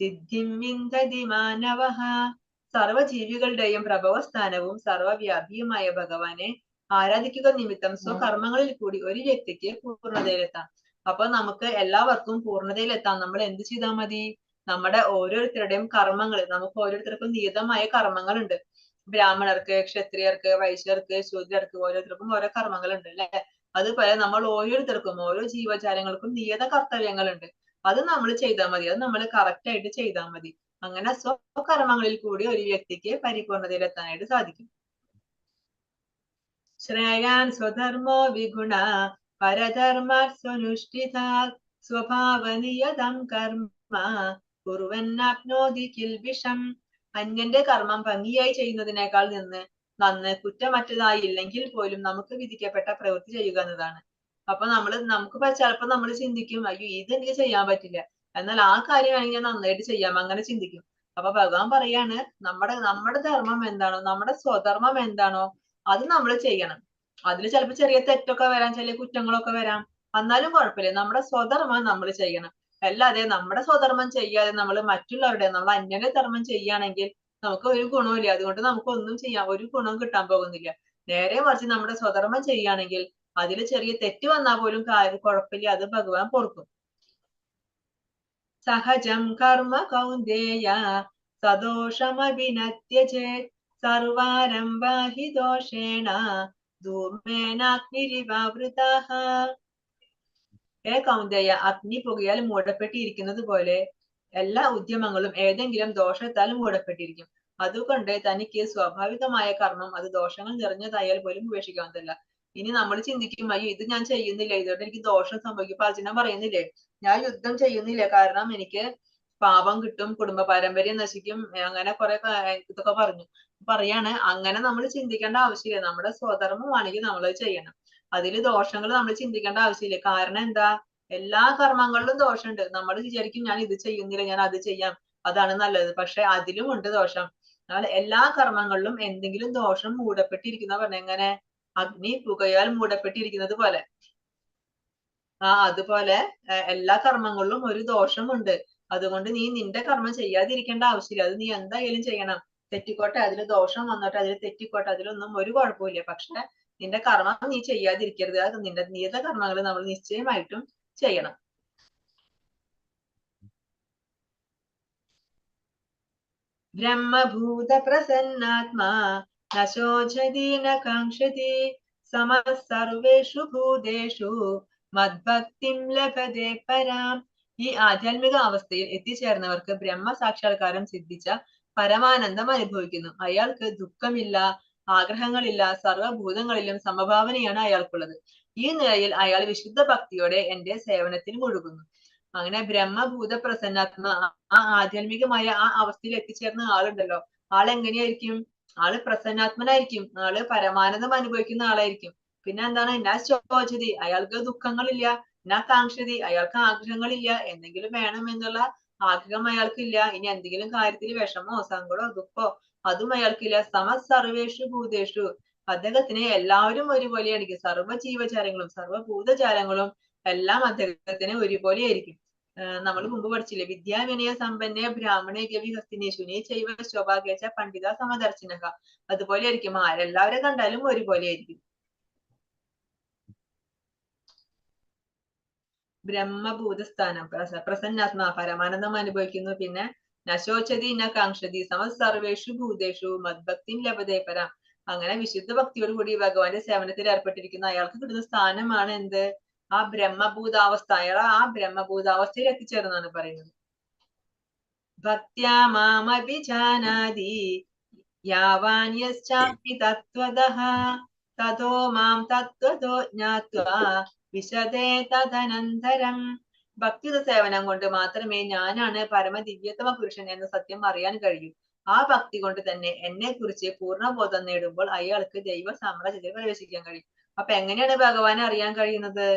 സിദ്ധിം വിന്ദതി മാനവഃ. സർവജീവികളുടെയും പ്രഭവസ്ഥാനവും സർവവ്യാപിയുമായ ഭഗവാനെ ആരാധിക്കുക നിമിത്തം സ്വകർമ്മങ്ങളിൽ കൂടി ഒരു വ്യക്തിക്ക് പൂർണ്ണതയിലെത്താം. അപ്പൊ നമുക്ക് എല്ലാവർക്കും പൂർണ്ണതയിലെത്താം. നമ്മൾ എന്ത് ചെയ്താൽ മതി? നമ്മുടെ ഓരോരുത്തരുടെയും കർമ്മങ്ങൾ, നമുക്ക് ഓരോരുത്തർക്കും നിയതമായ കർമ്മങ്ങളുണ്ട്. ബ്രാഹ്മണർക്ക്, ക്ഷത്രിയർക്ക്, വൈശ്യർക്ക്, ശൂദ്രർക്ക് ഓരോരുത്തർക്കും ഓരോ കർമ്മങ്ങളുണ്ട് അല്ലെ? അതുപോലെ നമ്മൾ ഓരോരുത്തർക്കും, ഓരോ ജീവജാലങ്ങൾക്കും നിയത കർത്തവ്യങ്ങളുണ്ട്. അത് നമ്മൾ ചെയ്താൽ മതി, അത് നമ്മൾ കറക്റ്റ് ആയിട്ട് ചെയ്താൽ മതി. അങ്ങനെ സ്വകർമ്മങ്ങളിൽ കൂടി ഒരു വ്യക്തിക്ക് പരിപൂർണതയിലെത്താനായിട്ട് സാധിക്കും. ശ്രേയാൻ സ്വധർമ്മോ വിഗുണ പരധർമാത് സ്വനുഷ്ഠിതാത് സ്വഭാവനിയതം കർമ്മ കുർവന്നാപ്നോതി കിൽബിഷം. അന്യന്റെ കർമ്മം ഭംഗിയായി ചെയ്യുന്നതിനേക്കാൾ നന്ന് കുറ്റമറ്റതായില്ലെങ്കിൽ പോലും നമുക്ക് വിധിക്കപ്പെട്ട പ്രവൃത്തി ചെയ്യുക എന്നതാണ്. അപ്പൊ നമുക്ക് ചിലപ്പോ നമ്മൾ ചിന്തിക്കും, അയ്യോ ഇത് എനിക്ക് ചെയ്യാൻ പറ്റില്ല, എന്നാൽ ആ കാര്യം വേണമെങ്കിൽ ഞാൻ നന്നായിട്ട് ചെയ്യാം, അങ്ങനെ ചിന്തിക്കും. അപ്പൊ ഭഗവാൻ പറയാണ്, നമ്മുടെ ധർമ്മം എന്താണോ, നമ്മുടെ സ്വധർമ്മം എന്താണോ അത് നമ്മൾ ചെയ്യണം. അതിൽ ചിലപ്പോൾ ചെറിയ തെറ്റൊക്കെ വരാം, ചെറിയ കുറ്റങ്ങളൊക്കെ വരാം, എന്നാലും കുഴപ്പമില്ല, നമ്മുടെ സ്വധർമ്മം നമ്മൾ ചെയ്യണം. അല്ലാതെ നമ്മുടെ സ്വധർമ്മം ചെയ്യാതെ നമ്മൾ അന്യന്റെ ധർമ്മം ചെയ്യുകയാണെങ്കിൽ നമുക്ക് ഒരു ഗുണവുമില്ല. അതുകൊണ്ട് നമുക്ക് ഒന്നും ഒരു ഗുണവും കിട്ടാൻ പോകുന്നില്ല. നേരെ മറിച്ച് നമ്മുടെ സ്വധർമ്മം ചെയ്യുകയാണെങ്കിൽ അതിൽ ചെറിയ തെറ്റ് വന്നാൽ പോലും കുഴപ്പമില്ല, അത് ഭഗവാൻ പൊറുക്കും. സഹജം കർമ്മ കൗന്ദേയ സദോഷമഭിനത്യജേത് സർവാരംഭാ ഹി ദോഷേണ ധൂമേനാഗ്നിരിവാവൃതാഃ. കൗന്ദേയ, അഗ്നി പുകയാൽ മൂടപ്പെട്ടിരിക്കുന്നത് പോലെ എല്ലാ ഉദ്യമങ്ങളും ഏതെങ്കിലും ദോഷത്താൽ മൂടപ്പെട്ടിരിക്കും. അതുകൊണ്ട് തനിക്ക് സ്വാഭാവികമായ കർമ്മം അത് ദോഷങ്ങൾ നിറഞ്ഞതായാൽ പോലും ഉപേക്ഷിക്കാവുന്നതല്ല. ഇനി നമ്മൾ ചിന്തിക്കും, അയ്യോ ഇത് ഞാൻ ചെയ്യുന്നില്ല, ഇതുകൊണ്ട് എനിക്ക് ദോഷം സംഭവിക്കും. അർജുനൻ പറയുന്നില്ലേ, ഞാൻ യുദ്ധം ചെയ്യുന്നില്ല കാരണം എനിക്ക് പാപം കിട്ടും, കുടുംബ പാരമ്പര്യം നശിക്കും, അങ്ങനെ കുറെ ഇതൊക്കെ പറയാണ്. അങ്ങനെ നമ്മൾ ചിന്തിക്കേണ്ട ആവശ്യമില്ല. നമ്മുടെ സ്വധർമ്മമാണെങ്കിൽ നമ്മൾ ചെയ്യണം. അതിൽ ദോഷങ്ങൾ നമ്മൾ ചിന്തിക്കേണ്ട ആവശ്യമില്ല. കാരണം എന്താ? എല്ലാ കർമ്മങ്ങളിലും ദോഷമുണ്ട്. നമ്മൾ വിചാരിക്കും ഞാൻ ഇത് ചെയ്യുന്നില്ല, ഞാൻ അത് ചെയ്യാം, അതാണ് നല്ലത്. പക്ഷെ അതിലും ഉണ്ട് ദോഷം. എന്നാൽ എല്ലാ കർമ്മങ്ങളിലും എന്തെങ്കിലും ദോഷം മൂടപ്പെട്ടിരിക്കുന്ന പറഞ്ഞ എങ്ങനെ? അഗ്നി പുകയാൽ മൂടപ്പെട്ടിരിക്കുന്നത് പോലെ. അതുപോലെ എല്ലാ കർമ്മങ്ങളിലും ഒരു ദോഷമുണ്ട്. അതുകൊണ്ട് നീ നിന്റെ കർമ്മം ചെയ്യാതിരിക്കേണ്ട ആവശ്യമില്ല. അത് നീ എന്തായാലും ചെയ്യണം. തെറ്റിക്കോട്ടെ, അതിൽ ദോഷം വന്നോട്ടെ, അതിൽ തെറ്റിക്കോട്ടെ, അതിലൊന്നും ഒരു കുഴപ്പമില്ല. പക്ഷെ നിന്റെ കർമ്മം നീ ചെയ്യാതിരിക്കരുത്. അത് നിന്റെ നിയത കർമ്മങ്ങൾ നമ്മൾ നിശ്ചയമായിട്ടും ചെയ്യണം. ബ്രഹ്മഭൂത പ്രസന്നാത്മാ ന ശോചതി ന കാംക്ഷതി സമഃ സർവേഷു ഭൂതേഷു മദ്ഭക്തിം ലഭതേ പരാം. ഈ ആധ്യാത്മിക അവസ്ഥയിൽ എത്തിച്ചേർന്നവർക്ക് ബ്രഹ്മ സാക്ഷാത്കാരം സിദ്ധിച്ച പരമാനന്ദം അനുഭവിക്കുന്നു. അയാൾക്ക് ദുഃഖമില്ല, ആഗ്രഹങ്ങളില്ല, സർവ്വഭൂതങ്ങളിലും സമഭാവനയാണ് അയാൾക്കുള്ളത്. ഈ നിലയിൽ അയാൾ വിശുദ്ധ ഭക്തിയോടെ എന്റെ സേവനത്തിൽ മുഴുകുന്നു. അങ്ങനെ ബ്രഹ്മഭൂത പ്രസന്നാത്മ ആ ആധ്യാത്മികമായ ആ അവസ്ഥയിൽ എത്തിച്ചേർന്ന ആളുണ്ടല്ലോ, ആളെങ്ങനെയായിരിക്കും? ആള് പ്രസന്നാത്മനായിരിക്കും, ആള് പരമാനന്ദം അനുഭവിക്കുന്ന ആളായിരിക്കും. പിന്നെ എന്താണ്? ന ശോചതി, അയാൾക്ക് ദുഃഖങ്ങളില്ല. ന കാംക്ഷതി, അയാൾക്ക് ആഗ്രഹങ്ങളില്ല. എന്തെങ്കിലും വേണം എന്നുള്ള ആഗ്രഹം അയാൾക്കില്ല. ഇനി എന്തെങ്കിലും കാര്യത്തിൽ വിഷമോ സങ്കടമോ ദുഃഖോ അതും അയാൾക്കില്ല. സർവേഷു ഭൂതേഷു, അദ്ദേഹത്തിന് എല്ലാവരും ഒരുപോലെയായിരിക്കും. സർവ്വ ജീവജാലങ്ങളും സർവ്വഭൂതജാലങ്ങളും എല്ലാം അദ്ദേഹത്തിന് ഒരുപോലെ ആയിരിക്കും. നമ്മൾ മുമ്പ് പഠിച്ചില്ലേ, വിദ്യാവിനയ സമ്പന്നെ ബ്രാഹ്മണേ ഗവിഹസ്തിനേശുനെ ചൈവ ശോഭാകേശ പണ്ഡിത സമദർശനക. അതുപോലെ ആയിരിക്കും. ആരെല്ലാവരെ കണ്ടാലും ഒരുപോലെ ആയിരിക്കും. ബ്രഹ്മഭൂതസ്ഥാനം പ്രസന്നാത്മാ, പരമാനന്ദം അനുഭവിക്കുന്നു. പിന്നെ നശോചതി ന കാംക്ഷതി സർവേഷു ഭൂതേഷു മദ്ഭക്തി ലഭതേ പരം. അങ്ങനെ വിശുദ്ധ ഭക്തിയോടുകൂടി ഭഗവാന്റെ സേവനത്തിൽ ഏർപ്പെട്ടിരിക്കുന്ന അയാൾക്ക് കിട്ടുന്ന സ്ഥാനമാണ് എന്ത്? ആ ബ്രഹ്മഭൂതാവസ്ഥ. അയാൾ ആ ബ്രഹ്മഭൂതാവസ്ഥയിൽ എത്തിച്ചേർന്നാണ് പറയുന്നത്. ഭക്ത്യാ മാമഭിജാനാതി യാവാൻ യശ്ചാപി തത്വതഃ തതോ മാം തത്വതോ ജ്ഞാത്വാ വിശദേ തദനന്തരം. ഭക്തിയുടെ സേവനം കൊണ്ട് മാത്രമേ ഞാനാണ് പരമദിവ്യതമ പുരുഷൻ എന്ന സത്യം അറിയാൻ കഴിയൂ. ആ ഭക്തി കൊണ്ട് തന്നെ എന്നെ കുറിച്ച് പൂർണ്ണബോധം നേടുമ്പോൾ അയാൾക്ക് ദൈവ സാമ്രാജ്യത്തിൽ പ്രവേശിക്കാൻ കഴിയും. അപ്പൊ എങ്ങനെയാണ് ഭഗവാനെ അറിയാൻ കഴിയുന്നത്?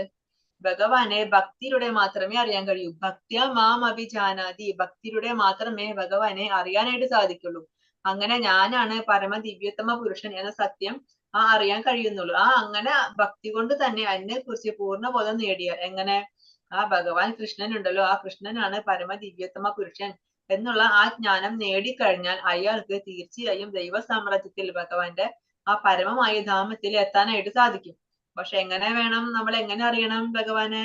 ഭഗവാനെ ഭക്തിയിലൂടെ മാത്രമേ അറിയാൻ കഴിയൂ. ഭക്ത്യാ മാം അഭിജാനാതി, ഭക്തിയിലൂടെ മാത്രമേ ഭഗവാനെ അറിയാനായിട്ട് സാധിക്കുള്ളൂ. അങ്ങനെ ഞാനാണ് പരമദിവ്യോത്തമ പുരുഷൻ എന്ന സത്യം അറിയാൻ കഴിയുന്നുള്ളൂ. അങ്ങനെ ഭക്തി കൊണ്ട് തന്നെ എന്നെ കുറിച്ച് പൂർണ്ണബോധം നേടിയ എങ്ങനെ? ആ ഭഗവാൻ കൃഷ്ണൻ ഉണ്ടല്ലോ, ആ കൃഷ്ണനാണ് പരമദിവ്യോത്തമ പുരുഷൻ എന്നുള്ള ആ ജ്ഞാനം നേടിക്കഴിഞ്ഞാൽ അയാൾക്ക് തീർച്ചയായും ദൈവ സാമ്രാജ്യത്തിൽ ഭഗവാന്റെ ആ പരമമായ ധാമത്തിൽ എത്താനായിട്ട് സാധിക്കും. പക്ഷെ എങ്ങനെ വേണം? നമ്മൾ എങ്ങനെ അറിയണം ഭഗവാനെ?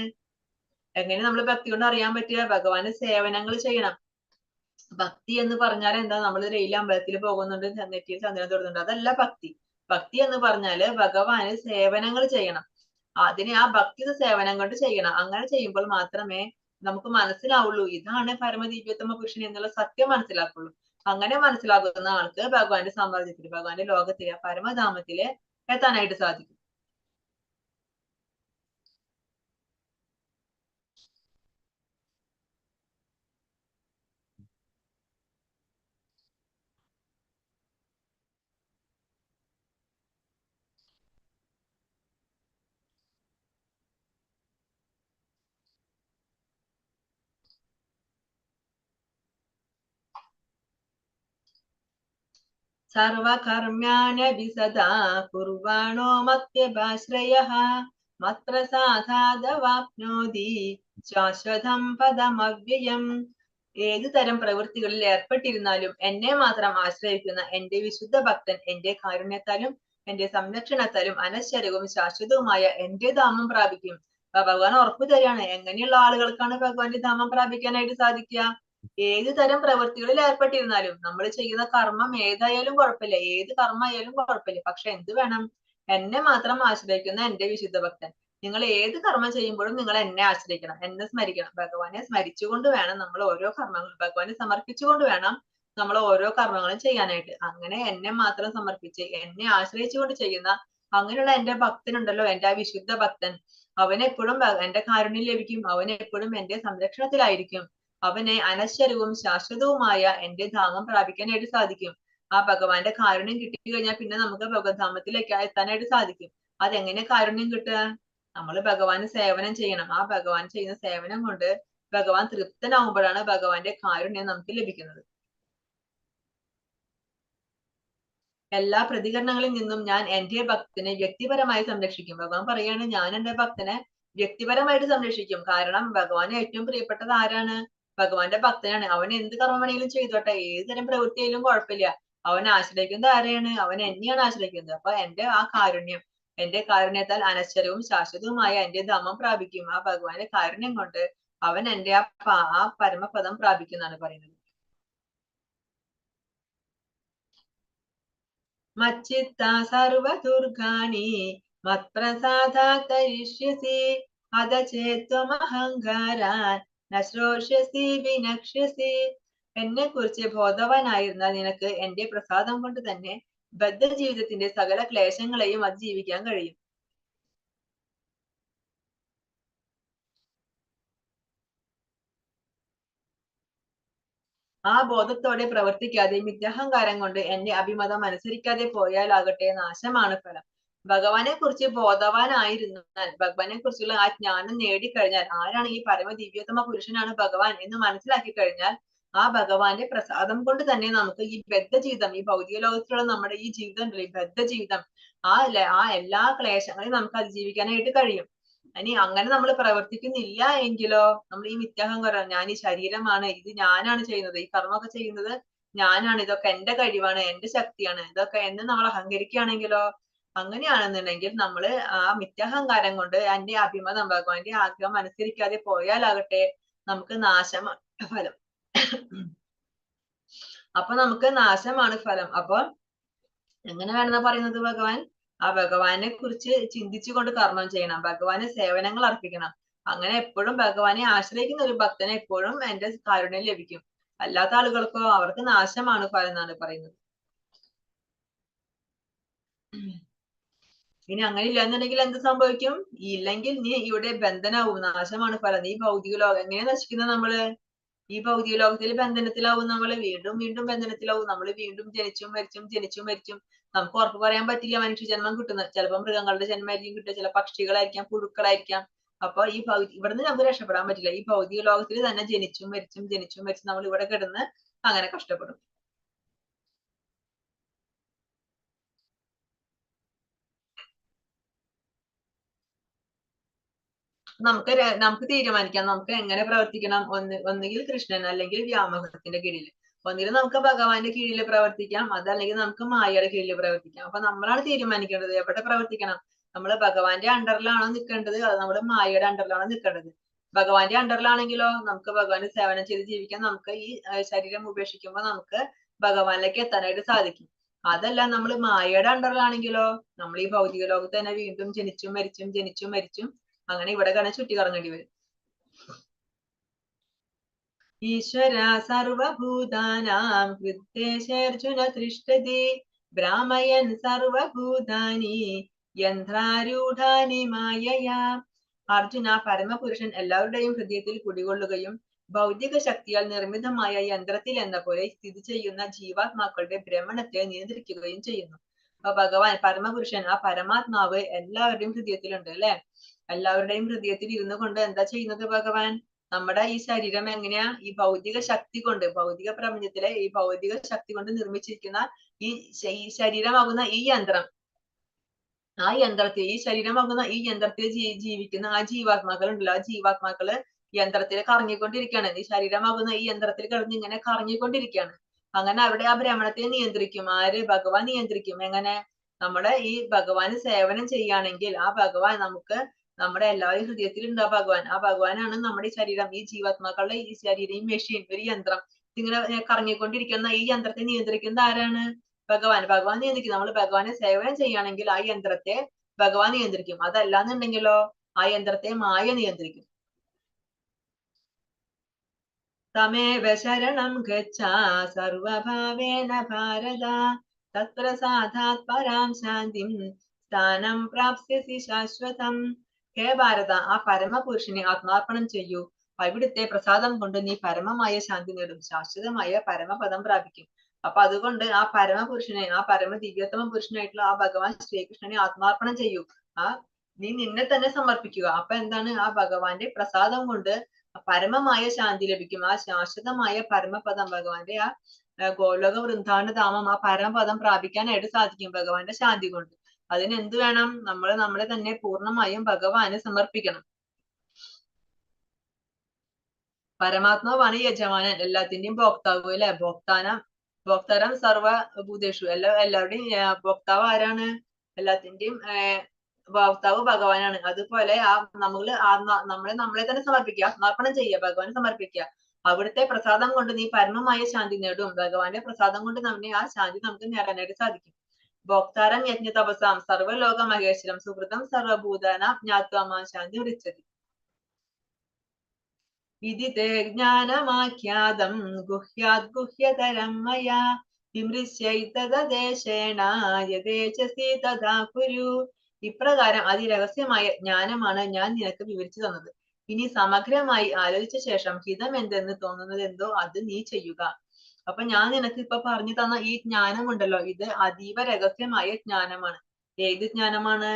എങ്ങനെ നമ്മൾ ഭക്തി കൊണ്ട് അറിയാൻ പറ്റുക? ഭഗവാന് സേവനങ്ങൾ ചെയ്യണം. ഭക്തി എന്ന് പറഞ്ഞാൽ എന്താ? നമ്മൾ ഡെയിലി അമ്പലത്തിൽ പോകുന്നുണ്ട്, നെറ്റിയിൽ ചന്ദനം തൊടുന്നുണ്ട്, അതല്ല ഭക്തി. ഭക്തി എന്ന് പറഞ്ഞാല് ഭഗവാന് സേവനങ്ങൾ ചെയ്യണം. അതിനെ ആ ഭക്തി സേവനം കൊണ്ട് ചെയ്യണം. അങ്ങനെ ചെയ്യുമ്പോൾ മാത്രമേ നമുക്ക് മനസ്സിലാവുള്ളൂ ഇതാണ് പരമദിവ്യോത്തമ പുരുഷൻ എന്നുള്ള സത്യം മനസ്സിലാക്കുള്ളൂ. അങ്ങനെ മനസ്സിലാക്കുന്ന ആൾക്ക് ഭഗവാന്റെ സാമ്രാജ്യത്തിൽ, ഭഗവാന്റെ ലോകത്തിലെ പരമധാമത്തില് എത്താനായിട്ട് സാധിക്കും. സർവകർമ്മ്യാനഭി സദാ കുർവാണോ മത്യഭാശ്രയഃ മത്പ്രസാദാദവാപ്നോതി ശാശ്വതം പദമവ്യയം. ഏതു തരം പ്രവൃത്തികളിൽ ഏർപ്പെട്ടിരുന്നാലും എന്നെ മാത്രം ആശ്രയിക്കുന്ന എന്റെ വിശുദ്ധ ഭക്തൻ എന്റെ കാരുണ്യത്താലും എന്റെ സംരക്ഷണത്താലും അനശ്വരവും ശാശ്വതവുമായ എന്റെ ധാമം പ്രാപിക്കും. ഭഗവാൻ ഉറപ്പു തരികയാണ്. എങ്ങനെയുള്ള ആളുകൾക്കാണ് ഭഗവാന്റെ ധാമം പ്രാപിക്കാനായിട്ട് സാധിക്കുക? ഏത് തരം പ്രവൃത്തികളിൽ ഏർപ്പെട്ടിരുന്നാലും, നമ്മൾ ചെയ്യുന്ന കർമ്മം ഏതായാലും കുഴപ്പമില്ല, ഏത് കർമ്മമായാലും കുഴപ്പമില്ല, പക്ഷെ എന്ത് വേണം? എന്നെ മാത്രം ആശ്രയിക്കുന്ന എന്റെ വിശുദ്ധ ഭക്തൻ. നിങ്ങൾ ഏത് കർമ്മം ചെയ്യുമ്പോഴും നിങ്ങൾ എന്നെ ആശ്രയിക്കണം, എന്നെ സ്മരിക്കണം. ഭഗവാനെ സ്മരിച്ചുകൊണ്ട് വേണം നമ്മൾ ഓരോ കർമ്മങ്ങളും, ഭഗവാനെ സമർപ്പിച്ചുകൊണ്ട് വേണം നമ്മൾ ഓരോ കർമ്മങ്ങളും ചെയ്യാനായിട്ട്. അങ്ങനെ എന്നെ മാത്രം സമർപ്പിച്ച് എന്നെ ആശ്രയിച്ചുകൊണ്ട് ചെയ്യുന്ന അങ്ങനെയുള്ള എന്റെ ഭക്തനുണ്ടല്ലോ, എന്റെ ആ വിശുദ്ധ ഭക്തൻ, അവനെപ്പോഴും എന്റെ കാരുണ്യം ലഭിക്കും. അവനെപ്പോഴും എന്റെ സംരക്ഷണത്തിലായിരിക്കും. അവനെ അനശ്വരവും ശാശ്വതവുമായ എന്റെ ധാമം പ്രാപിക്കാനായിട്ട് സാധിക്കും. ആ ഭഗവാന്റെ കാരുണ്യം കിട്ടി കഴിഞ്ഞാൽ പിന്നെ നമുക്ക് ഭഗവത്ധാമത്തിലേക്ക് എത്താനായിട്ട് സാധിക്കും. അതെങ്ങനെ കാരുണ്യം കിട്ടുക? നമ്മൾ ഭഗവാന് സേവനം ചെയ്യണം. ആ ഭഗവാൻ ചെയ്യുന്ന സേവനം കൊണ്ട് ഭഗവാൻ തൃപ്തനാവുമ്പോഴാണ് ഭഗവാന്റെ കാരുണ്യം നമുക്ക് ലഭിക്കുന്നത്. എല്ലാ പ്രതികരണങ്ങളിൽ നിന്നും ഞാൻ എന്റെ ഭക്തനെ വ്യക്തിപരമായി സംരക്ഷിക്കും. ഭഗവാൻ പറയാണ്, ഞാൻ എന്റെ ഭക്തനെ വ്യക്തിപരമായിട്ട് സംരക്ഷിക്കും. കാരണം ഭഗവാന് ഏറ്റവും പ്രിയപ്പെട്ടത് ആരാണ്? ഭഗവാന്റെ ഭക്തനാണ്. അവൻ എന്ത് കർമ്മം വേണമെങ്കിലും ചെയ്തോട്ടെ, ഏത് തരം പ്രവൃത്തിയായാലും കുഴപ്പമില്ല, അവൻ ആശ്രയിക്കുന്നത് ആരെയാണ്? അവൻ എന്നെയാണ് ആശ്രയിക്കുന്നത്. അപ്പൊ എന്റെ ആ കാരുണ്യം, എന്റെ കാരുണ്യത്താൽ അനശ്വരവും ശാശ്വതവുമായ എന്റെ ധാമം പ്രാപിക്കും. ആ ഭഗവാന്റെ കാരുണ്യം കൊണ്ട് അവൻ എന്റെ ആ പരമപദം പ്രാപിക്കുന്നാണ് പറയുന്നത്. മച്ചിത്താ സർവദുർഗാണി മത്പ്രസാദാത് തരിഷ്യസി അദചേത്വമഹങ്കാരാൻ നശ്രോഷ്യസി വിനക്ഷ്യസി. എന്നെ കുറിച്ച് ബോധവാനായിരുന്നാൽ നിനക്ക് എന്റെ പ്രസാദം കൊണ്ട് തന്നെ ബദ്ധ ജീവിതത്തിന്റെ സകല ക്ലേശങ്ങളെയും അതിജീവിക്കാൻ കഴിയും. ആ ബോധത്തോടെ പ്രവർത്തിക്കാതെ മിഥ്യാഹങ്കാരം കൊണ്ട് എന്റെ അഭിമതം അനുസരിക്കാതെ പോയാലാകട്ടെ നാശമാണ് ഫലം. ഭഗവാനെ കുറിച്ച് ബോധവാനായിരുന്നാൽ, ഭഗവാനെ കുറിച്ചുള്ള ആ ജ്ഞാനം നേടിക്കഴിഞ്ഞാൽ, ആരാണ് ഈ പരമ ദിവ്യോത്തമ പുരുഷനാണ് ഭഗവാൻ എന്ന് മനസ്സിലാക്കി കഴിഞ്ഞാൽ, ആ ഭഗവാന്റെ പ്രസാദം കൊണ്ട് തന്നെ നമുക്ക് ഈ ബദ്ധ ജീവിതം, ഈ ഭൗതിക ലോകത്തിലുള്ള നമ്മുടെ ഈ ജീവിതം ഉണ്ടല്ലോ, ഈ ബദ്ധ ജീവിതം, ആ എല്ലാ ക്ലേശങ്ങളെയും നമുക്ക് അതിജീവിക്കാനായിട്ട് കഴിയും. ഇനി അങ്ങനെ നമ്മൾ പ്രവർത്തിക്കുന്നില്ല എങ്കിലോ, നമ്മൾ ഈ മിഥ്യാഹങ്കാരം, ഞാൻ ഈ ശരീരമാണ്, ഇത് ഞാനാണ് ചെയ്യുന്നത്, ഈ കർമ്മമൊക്കെ ചെയ്യുന്നത് ഞാനാണ്, ഇതൊക്കെ എന്റെ കഴിവാണ്, എന്റെ ശക്തിയാണ്, ഇതൊക്കെ എന്ന് നമ്മൾ അഹങ്കരിക്കുകയാണെങ്കിലോ, അങ്ങനെയാണെന്നുണ്ടെങ്കിൽ നമ്മള് ആ മിഥ്യാഹങ്കാരം കൊണ്ട് എന്റെ അഭിമതം, ഭഗവാന്റെ ആഗ്രഹം അനുസരിക്കാതെ പോയാലാകട്ടെ നമുക്ക് നാശമാണ് ഫലം. അപ്പൊ നമുക്ക് നാശമാണ് ഫലം. അപ്പൊ എങ്ങനെ വേണമെന്നാ പറയുന്നത് ഭഗവാൻ? ആ ഭഗവാനെ കുറിച്ച് ചിന്തിച്ചുകൊണ്ട് കർമ്മം ചെയ്യണം, ഭഗവാന് സേവനങ്ങൾ അർപ്പിക്കണം. അങ്ങനെ എപ്പോഴും ഭഗവാനെ ആശ്രയിക്കുന്ന ഒരു ഭക്തനെ എപ്പോഴും എന്റെ കാരുണ്യം ലഭിക്കും. അല്ലാത്ത ആളുകൾക്കോ അവർക്ക് നാശമാണ് ഫലം എന്നാണ് പറയുന്നത്. ഇനി അങ്ങനെ ഇല്ലാന്നുണ്ടെങ്കിൽ എന്ത് സംഭവിക്കും? ഇല്ലെങ്കിൽ നീ ഇവിടെ ബന്ധനാവും, നാശമാണ് ഫലം. നീ ഭൗതിക ലോകം എങ്ങനെ നശിക്കുന്നത്? നമ്മള് ഈ ഭൗതിക ലോകത്തിൽ ബന്ധനത്തിലാവും, നമ്മള് വീണ്ടും വീണ്ടും ബന്ധനത്തിലാവും, നമ്മൾ വീണ്ടും ജനിച്ചും മരിച്ചും ജനിച്ചും മരിച്ചും. നമുക്ക് ഉറപ്പ് പറയാൻ പറ്റില്ല മനുഷ്യ ജന്മം കിട്ടുന്നത്. ചിലപ്പോൾ മൃഗങ്ങളുടെ ജന്മമായിരിക്കും കിട്ടുക, ചില പക്ഷികളായിരിക്കാം, പുഴുക്കളായിരിക്കാം. അപ്പൊ ഈ ഇവിടുന്ന് നമുക്ക് രക്ഷപ്പെടാൻ പറ്റില്ല. ഈ ഭൗതിക ലോകത്തിൽ തന്നെ ജനിച്ചും മരിച്ചും ജനിച്ചും മരിച്ചും നമ്മൾ ഇവിടെ കിടന്ന് അങ്ങനെ കഷ്ടപ്പെടും. നമുക്ക് തീരുമാനിക്കാം നമുക്ക് എങ്ങനെ പ്രവർത്തിക്കണം. ഒന്നുകിൽ കൃഷ്ണൻ അല്ലെങ്കിൽ വ്യാമോഹത്തിന്റെ കീഴിൽ, ഒന്നുകിൽ നമുക്ക് ഭഗവാന്റെ കീഴിൽ പ്രവർത്തിക്കാം, അതല്ലെങ്കിൽ നമുക്ക് മായയുടെ കീഴിൽ പ്രവർത്തിക്കാം. അപ്പൊ നമ്മളാണ് തീരുമാനിക്കേണ്ടത് എവിടെ പ്രവർത്തിക്കണം. നമ്മൾ ഭഗവാന്റെ അണ്ടറിലാണോ നിൽക്കേണ്ടത്, അത് നമ്മുടെ മായയുടെ അണ്ടറിലാണോ നിൽക്കേണ്ടത്? ഭഗവാന്റെ അണ്ടറിലാണെങ്കിലോ നമുക്ക് ഭഗവാന്റെ സേവനം ചെയ്ത് ജീവിക്കാൻ, നമുക്ക് ഈ ശരീരം ഉപേക്ഷിക്കുമ്പോൾ നമുക്ക് ഭഗവാനിലേക്ക് എത്താനായിട്ട് സാധിക്കും. അതല്ല നമ്മൾ മായയുടെ അണ്ടറിലാണെങ്കിലോ നമ്മൾ ഈ ഭൗതിക ലോകത്ത് തന്നെ വീണ്ടും ജനിച്ചും മരിച്ചും ജനിച്ചും മരിച്ചും അങ്ങനെ ഇവിടെ തന്നെ ചുറ്റി കറങ്ങേണ്ടി വരും. ഈശ്വര സർവഭൂതാനാം ഹൃദ്ദേശേർജുന തിഷ്ഠതി ഭ്രാമയൻ സർവഭൂതാനി യന്ത്രാരൂഢാനി മായയാ. അർജുന, പരമപുരുഷൻ എല്ലാവരുടെയും ഹൃദയത്തിൽ കുടികൊള്ളുകയും ഭൗതിക ശക്തിയാൽ നിർമ്മിതമായ യന്ത്രത്തിൽ എന്ന പോലെ സ്ഥിതി ചെയ്യുന്ന ജീവാത്മാക്കളുടെ ഭ്രമണത്തെ നിയന്ത്രിക്കുകയും ചെയ്യുന്നു. അപ്പൊ ഭഗവാൻ പരമപുരുഷൻ, ആ പരമാത്മാവ് എല്ലാവരുടെയും ഹൃദയത്തിലുണ്ട് അല്ലെ. എല്ലാവരുടെയും ഹൃദയത്തിൽ ഇരുന്നു കൊണ്ട് എന്താ ചെയ്യുന്നത് ഭഗവാൻ? നമ്മുടെ ഈ ശരീരം എങ്ങനെയാ ഈ ഭൗതിക ശക്തി കൊണ്ട്, ഭൗതിക പ്രപഞ്ചത്തിലെ ഈ ഭൗതിക ശക്തി കൊണ്ട് നിർമ്മിച്ചിരിക്കുന്ന ഈ ശരീരമാകുന്ന ഈ യന്ത്രം, ആ യന്ത്രത്തിൽ, ഈ ശരീരമാകുന്ന ഈ യന്ത്രത്തിൽ ജീവിക്കുന്ന ആ ജീവാത്മാക്കൾ ഉണ്ടല്ലോ, ആ ജീവാത്മാക്കള് യന്ത്രത്തിൽ കറങ്ങിക്കൊണ്ടിരിക്കുകയാണ്. ഈ ശരീരമാകുന്ന ഈ യന്ത്രത്തിൽ കിടന്ന് ഇങ്ങനെ കറങ്ങിക്കൊണ്ടിരിക്കുകയാണ്. അങ്ങനെ അവിടെ ആ ഭ്രമണത്തെ നിയന്ത്രിക്കും ആര്? ഭഗവാൻ നിയന്ത്രിക്കും. എങ്ങനെ? നമ്മുടെ ഈ ഭഗവാന് സേവനം ചെയ്യുകയാണെങ്കിൽ ആ ഭഗവാൻ നമുക്ക്, നമ്മുടെ എല്ലാവരും ഹൃദയത്തിലുണ്ട് ആ ഭഗവാൻ. ആ ഭഗവാനാണ് നമ്മുടെ ഈ ശരീരം, ഈ ജീവാത്മാക്കളുടെ ഈ ശരീരം, ഈ മെഷീൻ, ഒരു യന്ത്രം ഇങ്ങനെ കറങ്ങിക്കൊണ്ടിരിക്കുന്ന ഈ യന്ത്രത്തെ നിയന്ത്രിക്കുന്നത് ആരാണ്? ഭഗവാൻ. ഭഗവാൻ നിയന്ത്രിക്കും. നമ്മൾ ഭഗവാനെ സേവനം ചെയ്യുകയാണെങ്കിൽ ആ യന്ത്രത്തെ ഭഗവാൻ നിയന്ത്രിക്കും. അതല്ലാന്നുണ്ടെങ്കിലോ ആ യന്ത്രത്തെ മായ നിയന്ത്രിക്കും. തമേവ ശരണം ഗച്ഛ സർവഭാവേന ഭാരത തത്പ്രസാദാത് പരാം ശാന്തിം സ്ഥാനം പ്രാപ്സ്യസി ശാശ്വതം. ഹേ ഭാരത, ആ പരമപുരുഷനെ ആത്മാർപ്പണം ചെയ്യൂ. അവിടുത്തെ പ്രസാദം കൊണ്ട് നീ പരമമായ ശാന്തി നേടും, ശാശ്വതമായ പരമപദം പ്രാപിക്കും. അപ്പൊ അതുകൊണ്ട് ആ പരമപുരുഷനെ, ആ പരമ ദിവ്യോത്തമ പുരുഷനായിട്ടുള്ള ആ ഭഗവാൻ ശ്രീകൃഷ്ണനെ ആത്മാർപ്പണം ചെയ്യൂ. നീ നിന്നെ തന്നെ സമർപ്പിക്കുക. അപ്പൊ എന്താണ്? ആ ഭഗവാന്റെ പ്രസാദം കൊണ്ട് പരമമായ ശാന്തി ലഭിക്കും. ആ ശാശ്വതമായ പരമപദം, ഭഗവാന്റെ ആ ഗോലോക വൃന്ദാവന ധാമം, ആ പരമപദം പ്രാപിക്കാനായിട്ട് സാധിക്കും ഭഗവാന്റെ ശാന്തി കൊണ്ട്. അതിന് എന്ത് വേണം? നമ്മൾ നമ്മളെ തന്നെ പൂർണ്ണമായും ഭഗവാന് സമർപ്പിക്കണം. പരമാത്മാവാണ് യജമാനൻ, എല്ലാത്തിന്റെയും ഭോക്താവ് അല്ലെ. ഭോക്താരം സർവഭൂതേഷു, എല്ലാവരുടെയും ഭോക്താവ് ആരാണ്? എല്ലാത്തിന്റെയും ഭോക്താവ് ഭഗവാനാണ്. അതുപോലെ നമ്മളെ തന്നെ സമർപ്പിക്കുക, ആത്മാർപ്പണം ചെയ്യുക, ഭഗവാൻ സമർപ്പിക്കുക. അവിടുത്തെ പ്രസാദം കൊണ്ട് നീ പരമമായ ശാന്തി നേടും. ഭഗവാന്റെ പ്രസാദം കൊണ്ട് നമ്മെ ആ ശാന്തി നമുക്ക് നേടാനായിട്ട് സാധിക്കും. ഭോക്താരം യജ്ഞ തപസാം സർവലോക മഹേശ്വരം സുഹൃതം സർവഭൂതാന ജ്ഞാത്വാമാ ശാന്തി വൃച്ചതി. ഇതി തേ ജ്ഞാനമാഖ്യാതം ഗുഹ്യാത് ഗുഹ്യതരം മയാ വിമൃശ്യൈതദേശേണ യഥേച്ഛസി തഥാ കുരു. ഇപ്രകാരം അതിരഹസ്യമായ ജ്ഞാനമാണ് ഞാൻ നിനക്ക് വിവരിച്ചു തന്നത്. ഇനി സമഗ്രമായി ആലോചിച്ച ശേഷം ഹിതം എന്തെന്ന് തോന്നുന്നത് എന്തോ അത് നീ ചെയ്യുക. അപ്പൊ ഞാൻ നിനക്ക് ഇപ്പൊ പറഞ്ഞു തന്ന ഈ ജ്ഞാനമുണ്ടല്ലോ, ഇത് അതീവ രഹസ്യമായ ജ്ഞാനമാണ്. ഏത് ജ്ഞാനമാണ്?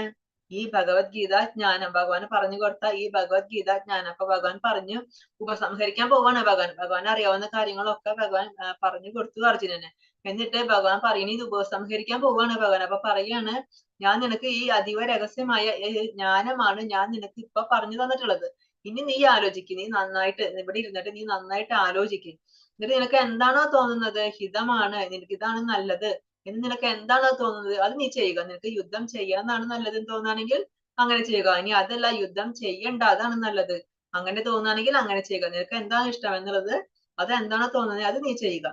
ഈ ഭഗവത്ഗീത ജ്ഞാനം. ഭഗവാൻ പറഞ്ഞു കൊടുത്ത ഈ ഭഗവത്ഗീത ജ്ഞാനം. അപ്പൊ ഭഗവാൻ പറഞ്ഞു ഉപസംഹരിക്കാൻ പോവാണ്. ഭഗവാൻ അറിയാവുന്ന കാര്യങ്ങളൊക്കെ ഭഗവാൻ പറഞ്ഞു കൊടുത്തു അർജുനന്. എന്നിട്ട് ഭഗവാൻ പറയുന്നത് ഇത് ഉപസംഹരിക്കാൻ പോവാണ് ഭഗവാൻ. അപ്പൊ പറയാണ്, ഞാൻ നിനക്ക് ഈ അതീവ രഹസ്യമായ ജ്ഞാനമാണ് ഞാൻ നിനക്ക് ഇപ്പൊ പറഞ്ഞു തന്നിട്ടുള്ളത്. ഇനി നീ ആലോചിക്കും, നീ നന്നായിട്ട് ഇവിടെ ഇരുന്നിട്ട് നീ നന്നായിട്ട് ആലോചിക്കും. എന്നിട്ട് നിനക്ക് എന്താണോ തോന്നുന്നത് ഹിതമാണ്, നിനക്ക് ഇതാണ് നല്ലത് എന്ന് നിനക്ക് എന്താണോ തോന്നുന്നത് അത് നീ ചെയ്യുക. നിനക്ക് യുദ്ധം ചെയ്യണമെന്നാണ് നല്ലതെന്ന് തോന്നുകയാണെങ്കിൽ അങ്ങനെ ചെയ്യുക. ഇനി അതല്ല യുദ്ധം ചെയ്യണ്ട അതാണ് നല്ലത് അങ്ങനെ തോന്നുകയാണെങ്കിൽ അങ്ങനെ ചെയ്യുക. നിനക്ക് എന്താണ് ഇഷ്ടം എന്നുള്ളത്, അത് എന്താണോ തോന്നുന്നത് അത് നീ ചെയ്യുക.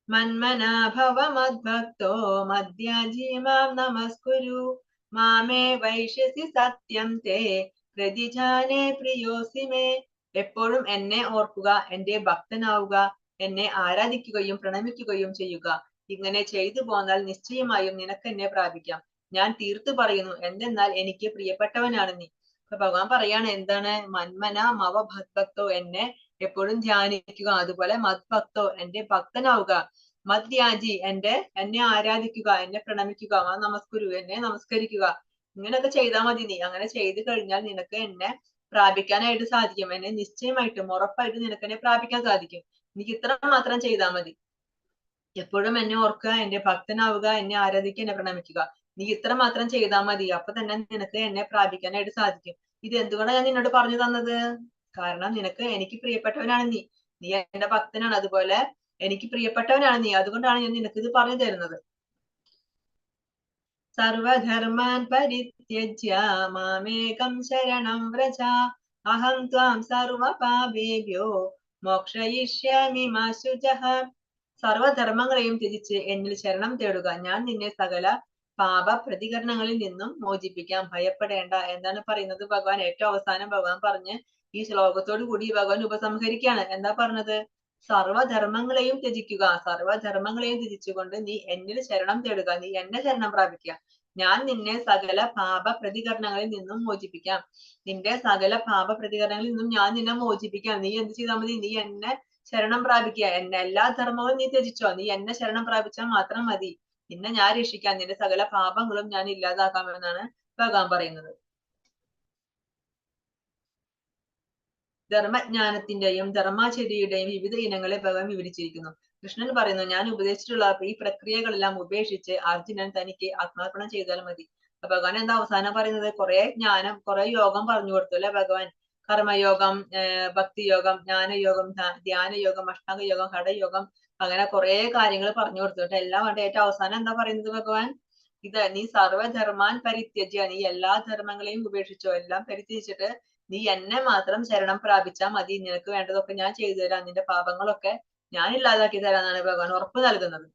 മന്മനാ ഭവ മദ്ഭക്തോ മദ്യാജീ മാം നമസ്കുരു മാമേ വൈഷ്യസി സത്യം തേ പ്രതിജാനേ പ്രിയോസി മേ. എപ്പോഴും എന്നെ ഓർക്കുക, എന്റെ ഭക്തനാവുക, എന്നെ ആരാധിക്കുകയും പ്രണമിക്കുകയും ചെയ്യുക. ഇങ്ങനെ ചെയ്തു പോന്നാൽ നിശ്ചയമായും നിനക്ക് എന്നെ പ്രാപിക്കാം. ഞാൻ തീർത്തു പറയുന്നു, എന്തെന്നാൽ എനിക്ക് പ്രിയപ്പെട്ടവനാണ് നീ. അപ്പൊ ഭഗവാൻ പറയാണ് എന്താണ്? മന്മന മവ ഭക്തോ, എന്നെ എപ്പോഴും ധ്യാനിക്കുക, അതുപോലെ മദ്ഭക്തോ എന്റെ ഭക്തനാവുക, മദ്യാജി എന്നെ ആരാധിക്കുക, എന്നെ പ്രണമിക്കുക, നമസ്കുരു എന്നെ നമസ്കരിക്കുക. ഇങ്ങനെയൊക്കെ ചെയ്താൽ മതി നീ. അങ്ങനെ ചെയ്തു കഴിഞ്ഞാൽ നിനക്ക് എന്നെ പ്രാപിക്കാനായിട്ട് സാധിക്കും. എന്നെ നിശ്ചയമായിട്ടും ഉറപ്പായിട്ടും നിനക്ക് എന്നെ പ്രാപിക്കാൻ സാധിക്കും. എനിക്ക് ഇത്ര മാത്രം ചെയ്താൽ മതി. എപ്പോഴും എന്നെ ഓർക്കുക, എന്റെ ഭക്തനാവുക, എന്നെ ആരാധിക്കുക, എന്നെ പ്രണമിക്കുക. നീ ഇത്ര മാത്രം ചെയ്താൽ മതി. അപ്പൊ തന്നെ നിനക്ക് എന്നെ പ്രാപിക്കാനായിട്ട് സാധിക്കും. ഇത് എന്തുകൊണ്ടാണ് ഞാൻ നിന്നോട് പറഞ്ഞു തന്നത്? കാരണം എനിക്ക് പ്രിയപ്പെട്ടവനാണ് നീ. നീ എന്റെ ഭക്തനാണ്, അതുപോലെ എനിക്ക് പ്രിയപ്പെട്ടവനാണ് നീ. അതുകൊണ്ടാണ് ഞാൻ നിനക്ക് ഇത് പറഞ്ഞു തരുന്നത്. സർവധർമാൻ പരിത്യജ്യ മാമേകം ശരണം വ്രജ അഹം ത്വാം സർവപാപേഭ്യോ മോക്ഷയിഷ്യാമി മാ ശുചഃ. സർവധർമ്മങ്ങളെയും ത്യജിച്ച് എന്നിൽ ശരണം തേടുക, ഞാൻ നിന്നെ സകല പാപ പ്രതികരണങ്ങളിൽ നിന്നും മോചിപ്പിക്കാം. ഭയപ്പെടേണ്ട. എന്താണ് പറയുന്നത് ഭഗവാൻ? ഏറ്റവും അവസാനം ഭഗവാൻ പറഞ്ഞ് ഈ ശ്ലോകത്തോടു കൂടി ഭഗവാൻ ഉപസംഹരിക്കുകയാണ്. എന്താ പറഞ്ഞത്? സർവധർമ്മങ്ങളെയും ത്യജിക്കുക. സർവധർമ്മങ്ങളെയും ത്യജിച്ചുകൊണ്ട് നീ എന്നിൽ ശരണം തേടുക, നീ എന്നെ ശരണം പ്രാപിക്കുക. ഞാൻ നിന്നെ സകല പാപ പ്രതികരണങ്ങളിൽ നിന്നും മോചിപ്പിക്കാം. നിന്റെ സകല പാപ പ്രതികരണങ്ങളിൽ നിന്നും ഞാൻ നിന്നെ മോചിപ്പിക്കാം. നീ എന്ത് ചെയ്താൽ മതി? നീ എന്നെ ശരണം പ്രാപിക്കുക. എല്ലാ ധർമ്മങ്ങളും നീ ത്യജിച്ചോ, നീ എന്നെ ശരണം പ്രാപിച്ചാൽ മാത്രം മതി. നിന്നെ ഞാൻ രക്ഷിക്കാം, നിന്റെ സകല പാപങ്ങളും ഞാൻ ഇല്ലാതാക്കാമെന്നാണ് ഭഗവാൻ പറയുന്നത്. ധർമ്മജ്ഞാനത്തിന്റെയും ധർമാചര്യയുടെയും വിവിധ ഇനങ്ങളെ ഭഗവാൻ വിവരിച്ചിരിക്കുന്നു. കൃഷ്ണൻ പറയുന്നു, ഞാൻ ഉപദേശിച്ചിട്ടുള്ള ഈ പ്രക്രിയകളെല്ലാം ഉപേക്ഷിച്ച് അർജുനൻ തനിക്ക് ആത്മാർപ്പണം ചെയ്താൽ മതി. ഭഗവാൻ എന്താ അവസാനം പറയുന്നത്? കുറെ ജ്ഞാനം, കുറെ യോഗം പറഞ്ഞു കൊടുത്തു അല്ലെ ഭഗവാൻ. കർമ്മയോഗം, ഭക്തിയോഗം, ജ്ഞാനയോഗം, ധ്യാനയോഗം, അഷ്ടാംഗയോഗം, ഹഠയോഗം, അങ്ങനെ കുറെ കാര്യങ്ങൾ പറഞ്ഞു കൊടുത്തു. എല്ലാം വേണ്ട ഏറ്റവും അവസാനം എന്താ പറയുന്നത് ഭഗവാൻ? നീ സർവധർമാൻ പരിത്യജ്യ, നീ എല്ലാ ധർമ്മങ്ങളെയും ഉപേക്ഷിച്ചോ, എല്ലാം പരിത്യജിച്ചിട്ട് നീ എന്നെ മാത്രം ശരണം പ്രാപിച്ചാൽ മതി. നിനക്ക് വേണ്ടതൊക്കെ ഞാൻ ചെയ്തു തരാം, നിന്റെ പാപങ്ങളൊക്കെ ഞാൻ ഇല്ലാതാക്കി തരാന്നാണ് ഭഗവാൻ ഉറപ്പ് നൽകുന്നത്.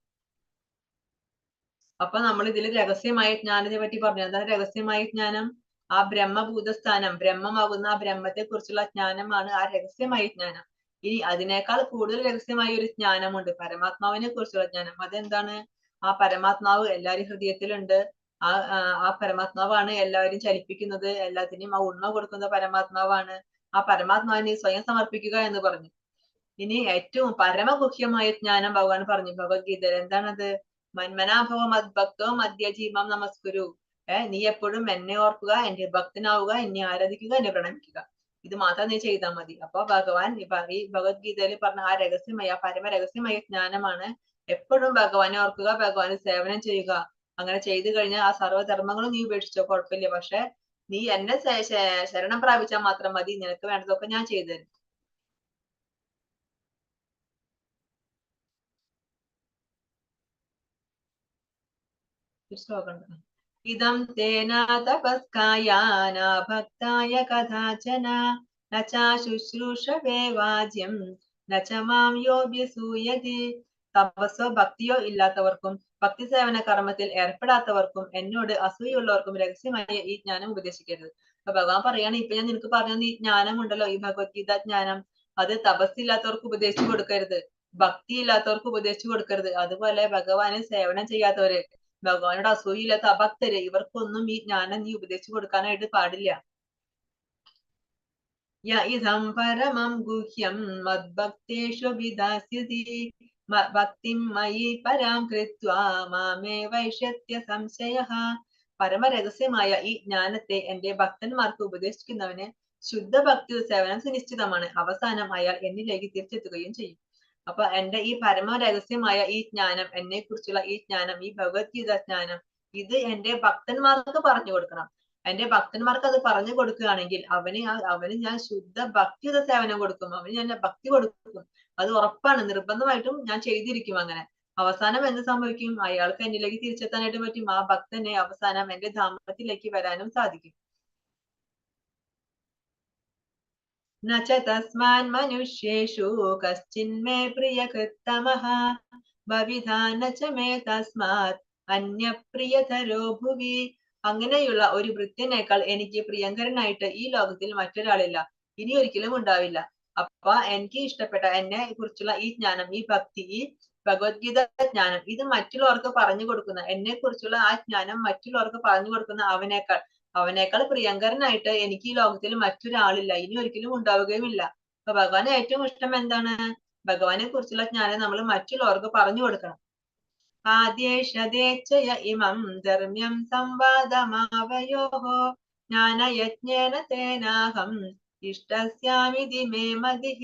അപ്പൊ നമ്മൾ ഇതിൽ രഹസ്യമായ ജ്ഞാനത്തെ പറ്റി പറഞ്ഞു. എന്താണ് രഹസ്യമായ ജ്ഞാനം? ആ ബ്രഹ്മഭൂതസ്ഥാനം, ബ്രഹ്മമാകുന്ന ആ ബ്രഹ്മത്തെ കുറിച്ചുള്ള ജ്ഞാനമാണ് ആ രഹസ്യമായ ജ്ഞാനം. ഇനി അതിനേക്കാൾ കൂടുതൽ രഹസ്യമായ ഒരു ജ്ഞാനമുണ്ട്, പരമാത്മാവിനെ കുറിച്ചുള്ള ജ്ഞാനം. അതെന്താണ്? ആ പരമാത്മാവ് എല്ലാവരും ഹൃദയത്തിലുണ്ട്. ആ പരമാത്മാവാണ് എല്ലാവരും ചലിപ്പിക്കുന്നത്, എല്ലാത്തിനും ആ ഉണ്മ കൊടുക്കുന്ന പരമാത്മാവാണ്. ആ പരമാത്മാവിനെ സ്വയം സമർപ്പിക്കുക എന്ന് പറഞ്ഞു. ഇനി ഏറ്റവും പരമഗുഹ്യമായ ജ്ഞാനം ഭഗവാൻ പറഞ്ഞു ഭഗവത്ഗീതയിൽ. എന്താണത്? മന്മനാഭവ മദ്ഭക്തോ മദ്യജീമാം നമസ്കുരു. നീ എപ്പോഴും എന്നെ ഓർക്കുക, എന്റെ ഭക്തനാവുക, എന്നെ ആരാധിക്കുക, എന്നെ പ്രണമിക്കുക. ഇത് മാത്രം നീ ചെയ്താൽ മതി. അപ്പൊ ഭഗവാൻ ഈ ഭഗവത്ഗീതയിൽ പറഞ്ഞ ആ രഹസ്യമായ, പരമരഹസ്യമായ ജ്ഞാനമാണ് എപ്പോഴും ഭഗവാനെ ഓർക്കുക, ഭഗവാന് സേവനം ചെയ്യുക. അങ്ങനെ ചെയ്തു കഴിഞ്ഞാൽ ആ സർവ്വധർമ്മങ്ങളും നീ ഉപേക്ഷിച്ചോ കുഴപ്പമില്ല, പക്ഷെ നീ എന്നെ ശരണം പ്രാപിച്ചാൽ മാത്രം മതി. നിനക്ക് വേണ്ടതൊക്കെ ഞാൻ ചെയ്തു തരും. ശ്ലോകം. ഇദം തേന തപസ്കായ ന ഭക്തായ കഥാചന ന ചാശുശ്രൂഷവേ വാജ്യം ന ച മാം യോऽഭ്യസൂയതി. തപസ്സോ ഭക്തിയോ ഇല്ലാത്തവർക്കും ഭക്തി സേവന കർമ്മത്തിൽ ഏർപ്പെടാത്തവർക്കും എന്നോട് അസൂയുള്ളവർക്കും രഹസ്യമായ ഈ ജ്ഞാനം ഉപദേശിക്കരുത്. അപ്പൊ ഭഗവാൻ പറയാണ്, ഇപ്പൊ ഞാൻ നിനക്ക് പറഞ്ഞ ഈ ജ്ഞാനം ഉണ്ടല്ലോ, ഈ ഭഗവത്ഗീത ജ്ഞാനം, അത് തപസ്സില്ലാത്തവർക്ക് ഉപദേശിച്ചു കൊടുക്കരുത്, ഭക്തി ഇല്ലാത്തവർക്ക് ഉപദേശിച്ചു കൊടുക്കരുത്. അതുപോലെ ഭഗവാനെ സേവനം ചെയ്യാത്തവര്, ഭഗവാനോട് അസൂയില്ലാത്ത അഭക്തര്, ഇവർക്കൊന്നും ഈ ജ്ഞാനം നീ ഉപദേശിച്ചു കൊടുക്കാനായിട്ട് പാടില്ല. യ ഇദം പരമം ഗുഹ്യം മദ്ഭക്തേഷു വിദാസ്യതി ഭക്തിം മയി പരാം കൃത്വാ മാമേ വൈഷ്യത്യ സംശയഃ. പരമരഹസ്യമായ ഈ ജ്ഞാനത്തെ എന്റെ ഭക്തന്മാർക്ക് ഉപദേശിക്കുന്നവന് ശുദ്ധ ഭക്തി സേവനം സുനിശ്ചിതമാണ്. അവസാനം അയാൾ എന്നിലേക്ക് തിരിച്ചെത്തുകയും ചെയ്യും. അപ്പൊ എന്റെ ഈ പരമരഹസ്യമായ ഈ ജ്ഞാനം, എന്നെ കുറിച്ചുള്ള ഈ ജ്ഞാനം, ഈ ഭഗവത്ഗീത ജ്ഞാനം, ഇത് എന്റെ ഭക്തന്മാർക്ക് പറഞ്ഞു കൊടുക്കണം. എന്റെ ഭക്തന്മാർക്ക് അത് പറഞ്ഞു കൊടുക്കുകയാണെങ്കിൽ അവന് ഞാൻ ശുദ്ധ ഭക്തിയുത സേവനം കൊടുക്കും, അവന് ഞാൻ ഭക്തി കൊടുക്കും. അത് ഉറപ്പാണ്, നിർബന്ധമായിട്ടും ഞാൻ ചെയ്തിരിക്കും. അങ്ങനെ അവസാനം എന്ത് സംഭവിക്കും? അയാൾക്ക് എന്നിലേക്ക് തിരിച്ചെത്താനായിട്ട് പറ്റും. ആ ഭക്തനെ അവസാനം എന്റെ ധാമത്തിലേക്ക് വരാനും സാധിക്കും. നച തസ്മാൻ മനുഷ്യേഷു കശ്ചിന്മേ പ്രിയകൃത്തമഃ ഭവിധാ നച മേ തസ്മാത് അന്യപ്രിയതരോ ഭുവി. അങ്ങനെയുള്ള ഒരു ഭൃത്യനേക്കാൾ എനിക്ക് പ്രിയങ്കരനായിട്ട് ഈ ലോകത്തിൽ മറ്റൊരാളില്ല, ഇനി ഒരിക്കലും ഉണ്ടാവില്ല. അപ്പൊ എനിക്ക് ഇഷ്ടപ്പെട്ട എന്നെ കുറിച്ചുള്ള ഈ ജ്ഞാനം, ഈ ഭക്തി, ഈ ഭഗവത്ഗീത ജ്ഞാനം, ഇത് മറ്റുള്ളവർക്ക് പറഞ്ഞു കൊടുക്കുന്ന, എന്നെ കുറിച്ചുള്ള ആ ജ്ഞാനം മറ്റുള്ളവർക്ക് പറഞ്ഞു കൊടുക്കുന്ന അവനേക്കാൾ പ്രിയങ്കരനായിട്ട് എനിക്ക് ഈ ലോകത്തിൽ മറ്റൊരാളില്ല, ഇനി ഒരിക്കലും ഉണ്ടാവുകയുമില്ല. അപ്പൊ ഭഗവാന് ഏറ്റവും ഇഷ്ടം എന്താണ്? ഭഗവാനെ കുറിച്ചുള്ള ജ്ഞാനം നമ്മൾ മറ്റുള്ളവർക്ക് പറഞ്ഞു കൊടുക്കണം. ആദ്യേഷദേച്ഛയ ഇമം ധർമ്മ്യം സംവാദമാവയോഃ ജ്ഞാനയജ്ഞേന തേനാഹം ഇഷ്ടസ്യാമിതി മേ മതിഃ.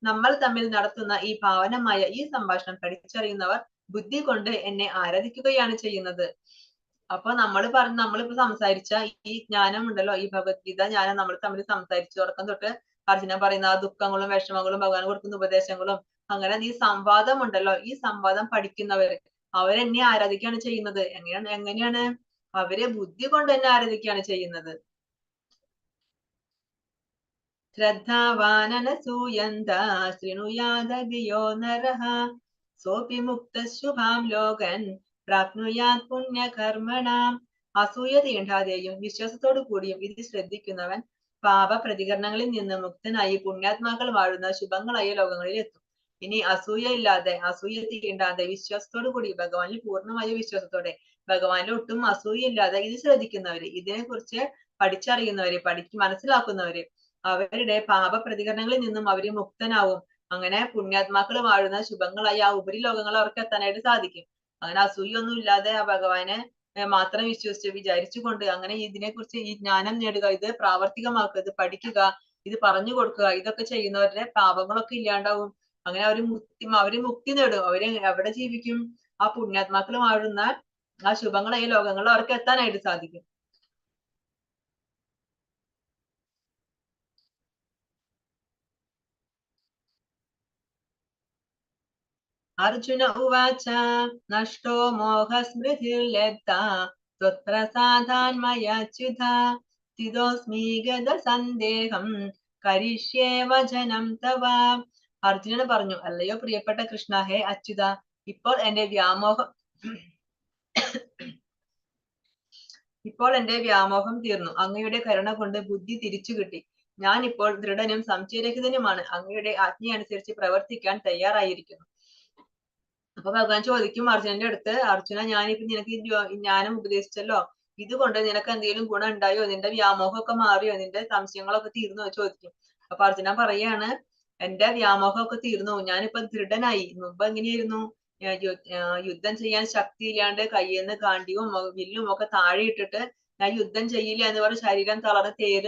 നമ്മൾ തമ്മിൽ നടത്തുന്ന ഈ പാവനമായ ഈ സംഭാഷണം പഠിച്ചറിയുന്നവർ ബുദ്ധി കൊണ്ട് എന്നെ ആരാധിക്കുകയാണ് ചെയ്യുന്നത്. അപ്പൊ നമ്മളിപ്പോ സംസാരിച്ച ഈ ജ്ഞാനം ഉണ്ടല്ലോ, ഈ ഭഗവത്ഗീത ജ്ഞാനം നമ്മൾ തമ്മിൽ സംസാരിച്ചു തുടക്കം തൊട്ട് അർജുന പറയുന്ന ആ ദുഃഖങ്ങളും വിഷമങ്ങളും ഭഗവാൻ കൊടുക്കുന്ന ഉപദേശങ്ങളും, അങ്ങനെ ഈ സംവാദം ഉണ്ടല്ലോ, ഈ സംവാദം പഠിക്കുന്നവര് അവരെന്നെ ആരാധിക്കുകയാണ് ചെയ്യുന്നത്. എങ്ങനെയാണ്? അവരെ ബുദ്ധി കൊണ്ട് എന്നെ ആരാധിക്കുകയാണ് ചെയ്യുന്നത്. ശ്രദ്ധാവാനനസൂയന്ത ശൃണുയാദവിയോ നരഃ സോപി മുക്തശുഭാം ലോകൻ പ്രാപ്നുയാത് പുണ്യകർമ്മണാം. അസൂയ തീണ്ടാതെയും വിശ്വാസത്തോടു കൂടിയും ഇത് ശ്രദ്ധിക്കുന്നവൻ പാപ പ്രതികരണങ്ങളിൽ നിന്ന് മുക്തനായി പുണ്യാത്മാക്കൾ വാഴുന്ന ശുഭങ്ങളായ ലോകങ്ങളിൽ എത്തും. ഇനി അസൂയ തീണ്ടാതെ വിശ്വാസത്തോടു കൂടി, ഭഗവാനിൽ പൂർണ്ണമായ വിശ്വാസത്തോടെ, ഭഗവാനിൽ ഒട്ടും അസൂയ ഇല്ലാതെ ഇത് ശ്രദ്ധിക്കുന്നവര്, ഇതിനെ കുറിച്ച് പഠിച്ചറിയുന്നവര്, മനസ്സിലാക്കുന്നവര്, അവരുടെ പാപ പ്രതികരണങ്ങളിൽ നിന്നും അവര് മുക്തനാവും. അങ്ങനെ പുണ്യാത്മാക്കൾ വാഴുന്ന ശുഭങ്ങളായ ആ ഉപരി ലോകങ്ങൾ അവർക്ക് എത്താനായിട്ട് സാധിക്കും. അങ്ങനെ അസൂയൊന്നും ഇല്ലാതെ ആ ഭഗവാനെ മാത്രം വിചാരിച്ചുകൊണ്ട് അങ്ങനെ ഇതിനെ കുറിച്ച് ഈ ജ്ഞാനം നേടുക, ഇത് പ്രാവർത്തികമാക്കുക, ഇത് പഠിക്കുക, ഇത് പറഞ്ഞു കൊടുക്കുക, ഇതൊക്കെ ചെയ്യുന്നവരുടെ പാപങ്ങളൊക്കെ ഇല്ലാണ്ടാവും. അങ്ങനെ അവര് മുക്തി നേടും. അവര് എവിടെ ജീവിക്കും? ആ പുണ്യാത്മാക്കൾ വാഴുന്ന ആ ശുഭങ്ങളായ ലോകങ്ങളിൽ അവർക്ക് എത്താനായിട്ട് സാധിക്കും. അർജുന ഉവാച നഷ്ടോ മോഹസ്മൃതിർലബ്ധാ ത്വത്പ്രസാദാന്മയാച്യുത സ്ഥിതോസ്മി ഗതസന്ദേഹം കരിഷ്യേ വചനം തവ. അർജുനൻ പറഞ്ഞു, അല്ലയോ പ്രിയപ്പെട്ട കൃഷ്ണ, ഹേ അച്യുത, ഇപ്പോൾ എന്റെ വ്യാമോഹം തീർന്നു. അങ്ങയുടെ കരുണ കൊണ്ട് ബുദ്ധി തിരിച്ചു കിട്ടി. ഞാൻ ഇപ്പോൾ ദൃഢനും സംശയരഹിതനുമാണ്. അങ്ങയുടെ ആജ്ഞയനുസരിച്ച് പ്രവർത്തിക്കാൻ തയ്യാറായിരിക്കുന്നു. അപ്പൊ ഭഗവാൻ ചോദിക്കും അർജുനന്റെ അടുത്ത്, അർജുന, ഞാനിപ്പോ നിനക്ക് ജ്ഞാനം ഉപദേശിച്ചല്ലോ, ഇതുകൊണ്ട് നിനക്ക് എന്തെങ്കിലും ഗുണം ഉണ്ടായോ? നിന്റെ വ്യാമോഹമൊക്കെ മാറിയോ? നിന്റെ സംശയങ്ങളൊക്കെ തീർന്നോ? ചോദിക്കും. അപ്പൊ അർജുന പറയാണ്, എന്റെ വ്യാമോഹമൊക്കെ തീർന്നു, ഞാനിപ്പോ ദൃഢനായി. മുമ്പ് എങ്ങനെയായിരുന്നു? യുദ്ധം ചെയ്യാൻ ശക്തിയില്ലാണ്ട് കയ്യിൽ നിന്ന് കാണ്ടിയും വില്ലും ഒക്കെ താഴെ ഇട്ടിട്ട് ഞാൻ യുദ്ധം ചെയ്യില്ല എന്ന് പറഞ്ഞ ശരീരം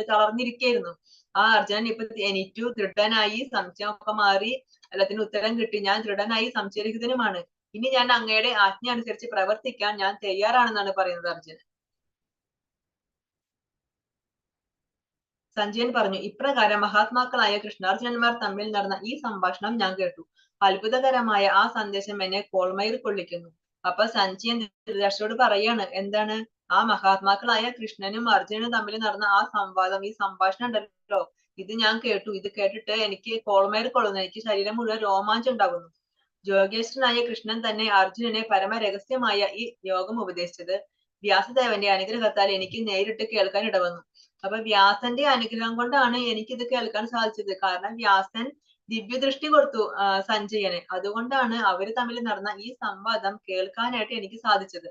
തളർന്നിരിക്കായിരുന്നു. ആ അർജുനൻ ഇപ്പൊ എനിറ്റു ദൃഢനായി, സംശയമൊക്കെ മാറി, എല്ലാത്തിനും ഉത്തരം കിട്ടി, ഞാൻ ദൃഢനായി സംശയരഹിതനുമാണ്. ഇനി ഞാൻ അങ്ങയുടെ ആജ്ഞ അനുസരിച്ച് പ്രവർത്തിക്കാൻ ഞാൻ തയ്യാറാണെന്നാണ് പറയുന്നത് അർജുനൻ. സഞ്ജയൻ പറഞ്ഞു, ഇപ്രകാരം മഹാത്മാക്കളായ കൃഷ്ണാർജുനന്മാർ തമ്മിൽ നടന്ന ഈ സംഭാഷണം ഞാൻ കേട്ടു. അത്ഭുതകരമായ ആ സന്ദേശം എന്നെ കോൾമയിൽ കൊള്ളിക്കുന്നു. അപ്പൊ സഞ്ജയൻ ധൃതരാഷ്ട്രരോട് പറയാണ്, എന്താണ്? ആ മഹാത്മാക്കളായ കൃഷ്ണനും അർജുനനും തമ്മിൽ നടന്ന ആ സംവാദം, ഈ സംഭാഷണം ഉണ്ടല്ലോ, ഇത് ഞാൻ കേട്ടു. ഇത് കേട്ടിട്ട് എനിക്ക് കോൾമയിൽ കൊള്ളുന്നു, എനിക്ക് ശരീരം മുഴുവൻ രോമാഞ്ചം ഉണ്ടാകുന്നു. യോഗേശ്വരനായ കൃഷ്ണൻ തന്നെ അർജുനനെ പരമരഹസ്യമായ ഈ യോഗം ഉപദേശിച്ചത് വ്യാസദേവന്റെ അനുഗ്രഹത്താൽ എനിക്ക് നേരിട്ട് കേൾക്കാൻ ഇടവന്നു. അപ്പൊ വ്യാസന്റെ അനുഗ്രഹം കൊണ്ടാണ് എനിക്കിത് കേൾക്കാൻ സാധിച്ചത്. കാരണം വ്യാസൻ ദിവ്യദൃഷ്ടി കൊടുത്തു സഞ്ജയന്. അതുകൊണ്ടാണ് അവര് തമ്മിൽ നടന്ന ഈ സംവാദം കേൾക്കാനായിട്ട് എനിക്ക് സാധിച്ചത്.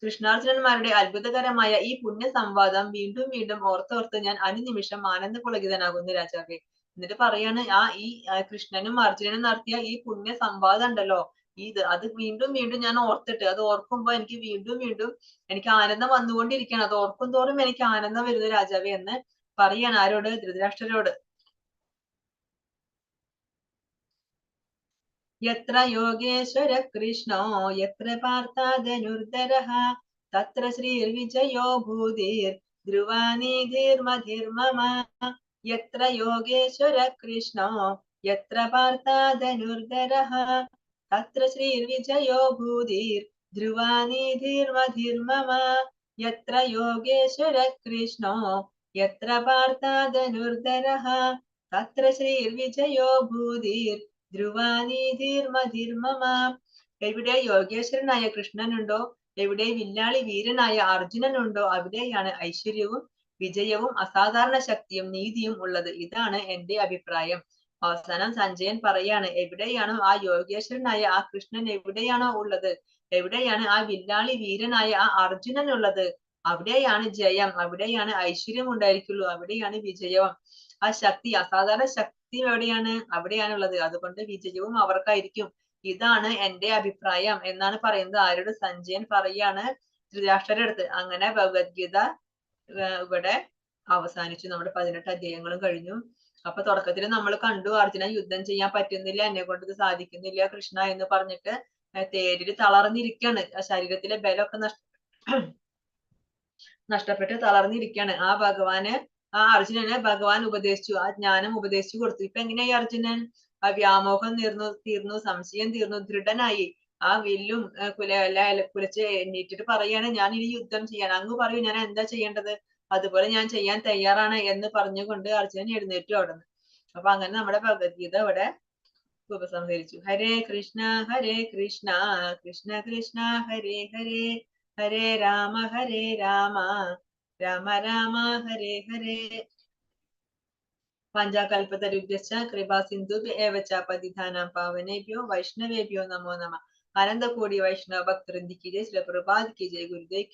കൃഷ്ണാർജുനന്മാരുടെ അത്ഭുതകരമായ ഈ പുണ്യ സംവാദം വീണ്ടും വീണ്ടും ഓർത്തോർത്ത് ഞാൻ അനുനിമിഷം ആനന്ദപുളകിതനാകുന്നു രാജാവേ. എന്നിട്ട് പറയാണ് ഈ കൃഷ്ണനും അർജുനനും നടത്തിയ ഈ പുണ്യ സംവാദം ഉണ്ടല്ലോ, അത് വീണ്ടും വീണ്ടും ഞാൻ ഓർത്തിട്ട് അത് ഓർക്കുമ്പോ എനിക്ക് വീണ്ടും വീണ്ടും എനിക്ക് ആനന്ദം വന്നുകൊണ്ടിരിക്കുകയാണ്. അത് ഓർക്കും തോറും എനിക്ക് ആനന്ദം വരുന്നു രാജാവേ എന്ന് പറയാണ്. ആരോട്? ധൃതരാഷ്ട്രരോട്. യത്ര യോഗേശ്വര കൃഷ്ണോ യത്ര പാർത്ഥാധനുർധരഃ തത്ര ശ്രീർവിജയോ ഭൂതിർ ധ്രുവാനീധിർമധിർമമ. യത്ര യോഗേശ്വര കൃഷ്ണോ യത്ര പാർത്ഥാധനുർധരഃ തത്ര ശ്രീർവിജയോ ഭൂതിർ ധ്രുവാനീധിർമധിർമമ. യത്ര യോഗേശ്വര കൃഷ്ണോ യത്ര പാർത്ഥാധനുർധരഃ തത്ര ശ്രീർവിജയോ ഭൂതിർ ധ്രുവാനീധിർമധിർമമ. എവിടെ യോഗേശ്വരനായ കൃഷ്ണനുണ്ടോ, എവിടെ വില്ലാളി വീരനായ അർജുനനുണ്ടോ, അവിടെയാണ് ഐശ്വര്യവും വിജയവും അസാധാരണ ശക്തിയും നീതിയും ഉള്ളത്. ഇതാണ് എന്റെ അഭിപ്രായം. അവസാനം സഞ്ജയൻ പറയാണ്, എവിടെയാണോ ആ യോഗേശ്വരനായ ആ കൃഷ്ണൻ എവിടെയാണോ ഉള്ളത്, എവിടെയാണ് ആ വില്ലാളി വീരനായ ആ അർജുനൻ ഉള്ളത്, അവിടെയാണ് ജയം, അവിടെയാണ് ഐശ്വര്യം ഉണ്ടായിരിക്കുള്ളൂ, അവിടെയാണ് വിജയം. ആ ശക്തി, അസാധാരണ ശക്തി എവിടെയാണ്, അവിടെയാണുള്ളത്. അതുകൊണ്ട് വിജയവും അവർക്കായിരിക്കും. ഇതാണ് എന്റെ അഭിപ്രായം എന്നാണ് പറയുന്നത്. ആരോട്? സഞ്ജയൻ പറയാണ് ധൃതരാഷ്ട്രരുടെ അടുത്ത്. അങ്ങനെ ഭഗവത്ഗീത ഇവിടെ അവസാനിച്ചു. നമ്മുടെ 18 അധ്യായങ്ങളും കഴിഞ്ഞു. അപ്പൊ തുടക്കത്തിൽ നമ്മൾ കണ്ടു അർജുനൻ യുദ്ധം ചെയ്യാൻ പറ്റുന്നില്ല, എന്നെ കൊണ്ട് ഇത് സാധിക്കുന്നില്ല കൃഷ്ണ എന്ന് പറഞ്ഞിട്ട് തേരിൽ തളർന്നിരിക്കാണ്. ശരീരത്തിലെ ബലമൊക്കെ നഷ്ടപ്പെട്ട് തളർന്നിരിക്കാണ്. ആ അർജുനന് ഭഗവാൻ ഉപദേശിച്ചു, ആ ജ്ഞാനം ഉപദേശിച്ചു കൊടുത്തു. ഇപ്പൊ എങ്ങനെയായി അർജുനൻ? ആ വ്യാമോഹം തീർന്നു, സംശയം തീർന്നു, ദൃഢനായി. ആ വില്ലും കുലച്ച് എണ്ണീറ്റിട്ട് പറയാണ്, ഞാൻ ഇനി യുദ്ധം ചെയ്യാൻ. അങ്ങ് പറയൂ, ഞാൻ എന്താ ചെയ്യേണ്ടത്, അതുപോലെ ഞാൻ ചെയ്യാൻ തയ്യാറാണ് എന്ന് പറഞ്ഞുകൊണ്ട് അർജുനൻ എഴുന്നേറ്റു അവിടുന്ന്. അപ്പൊ അങ്ങനെ നമ്മുടെ ഭഗവത്ഗീത ഇവിടെ ഉപസംഹരിച്ചു. ഹരേ കൃഷ്ണ കൃഷ്ണ കൃഷ്ണ ഹരേ ഹരേ, ഹരേ രാമ രാമ രാമ ഹരേ ഹരേ. പഞ്ചാകൽപതരുഭ്യശ്ച കൃപാ സിന്ധുഭ്യ ഏവ ച പതിതാനാം പാവനേഭ്യോ വൈഷ്ണവേഭ്യോ നമോ നമഃ. അനന്തകോടി വൈഷ്ണവ ഭക്തവൃന്ദ കി ജയ്. ശ്രീ പ്രഭുപാദ് കി ജയ്. ഗുരുദേവ്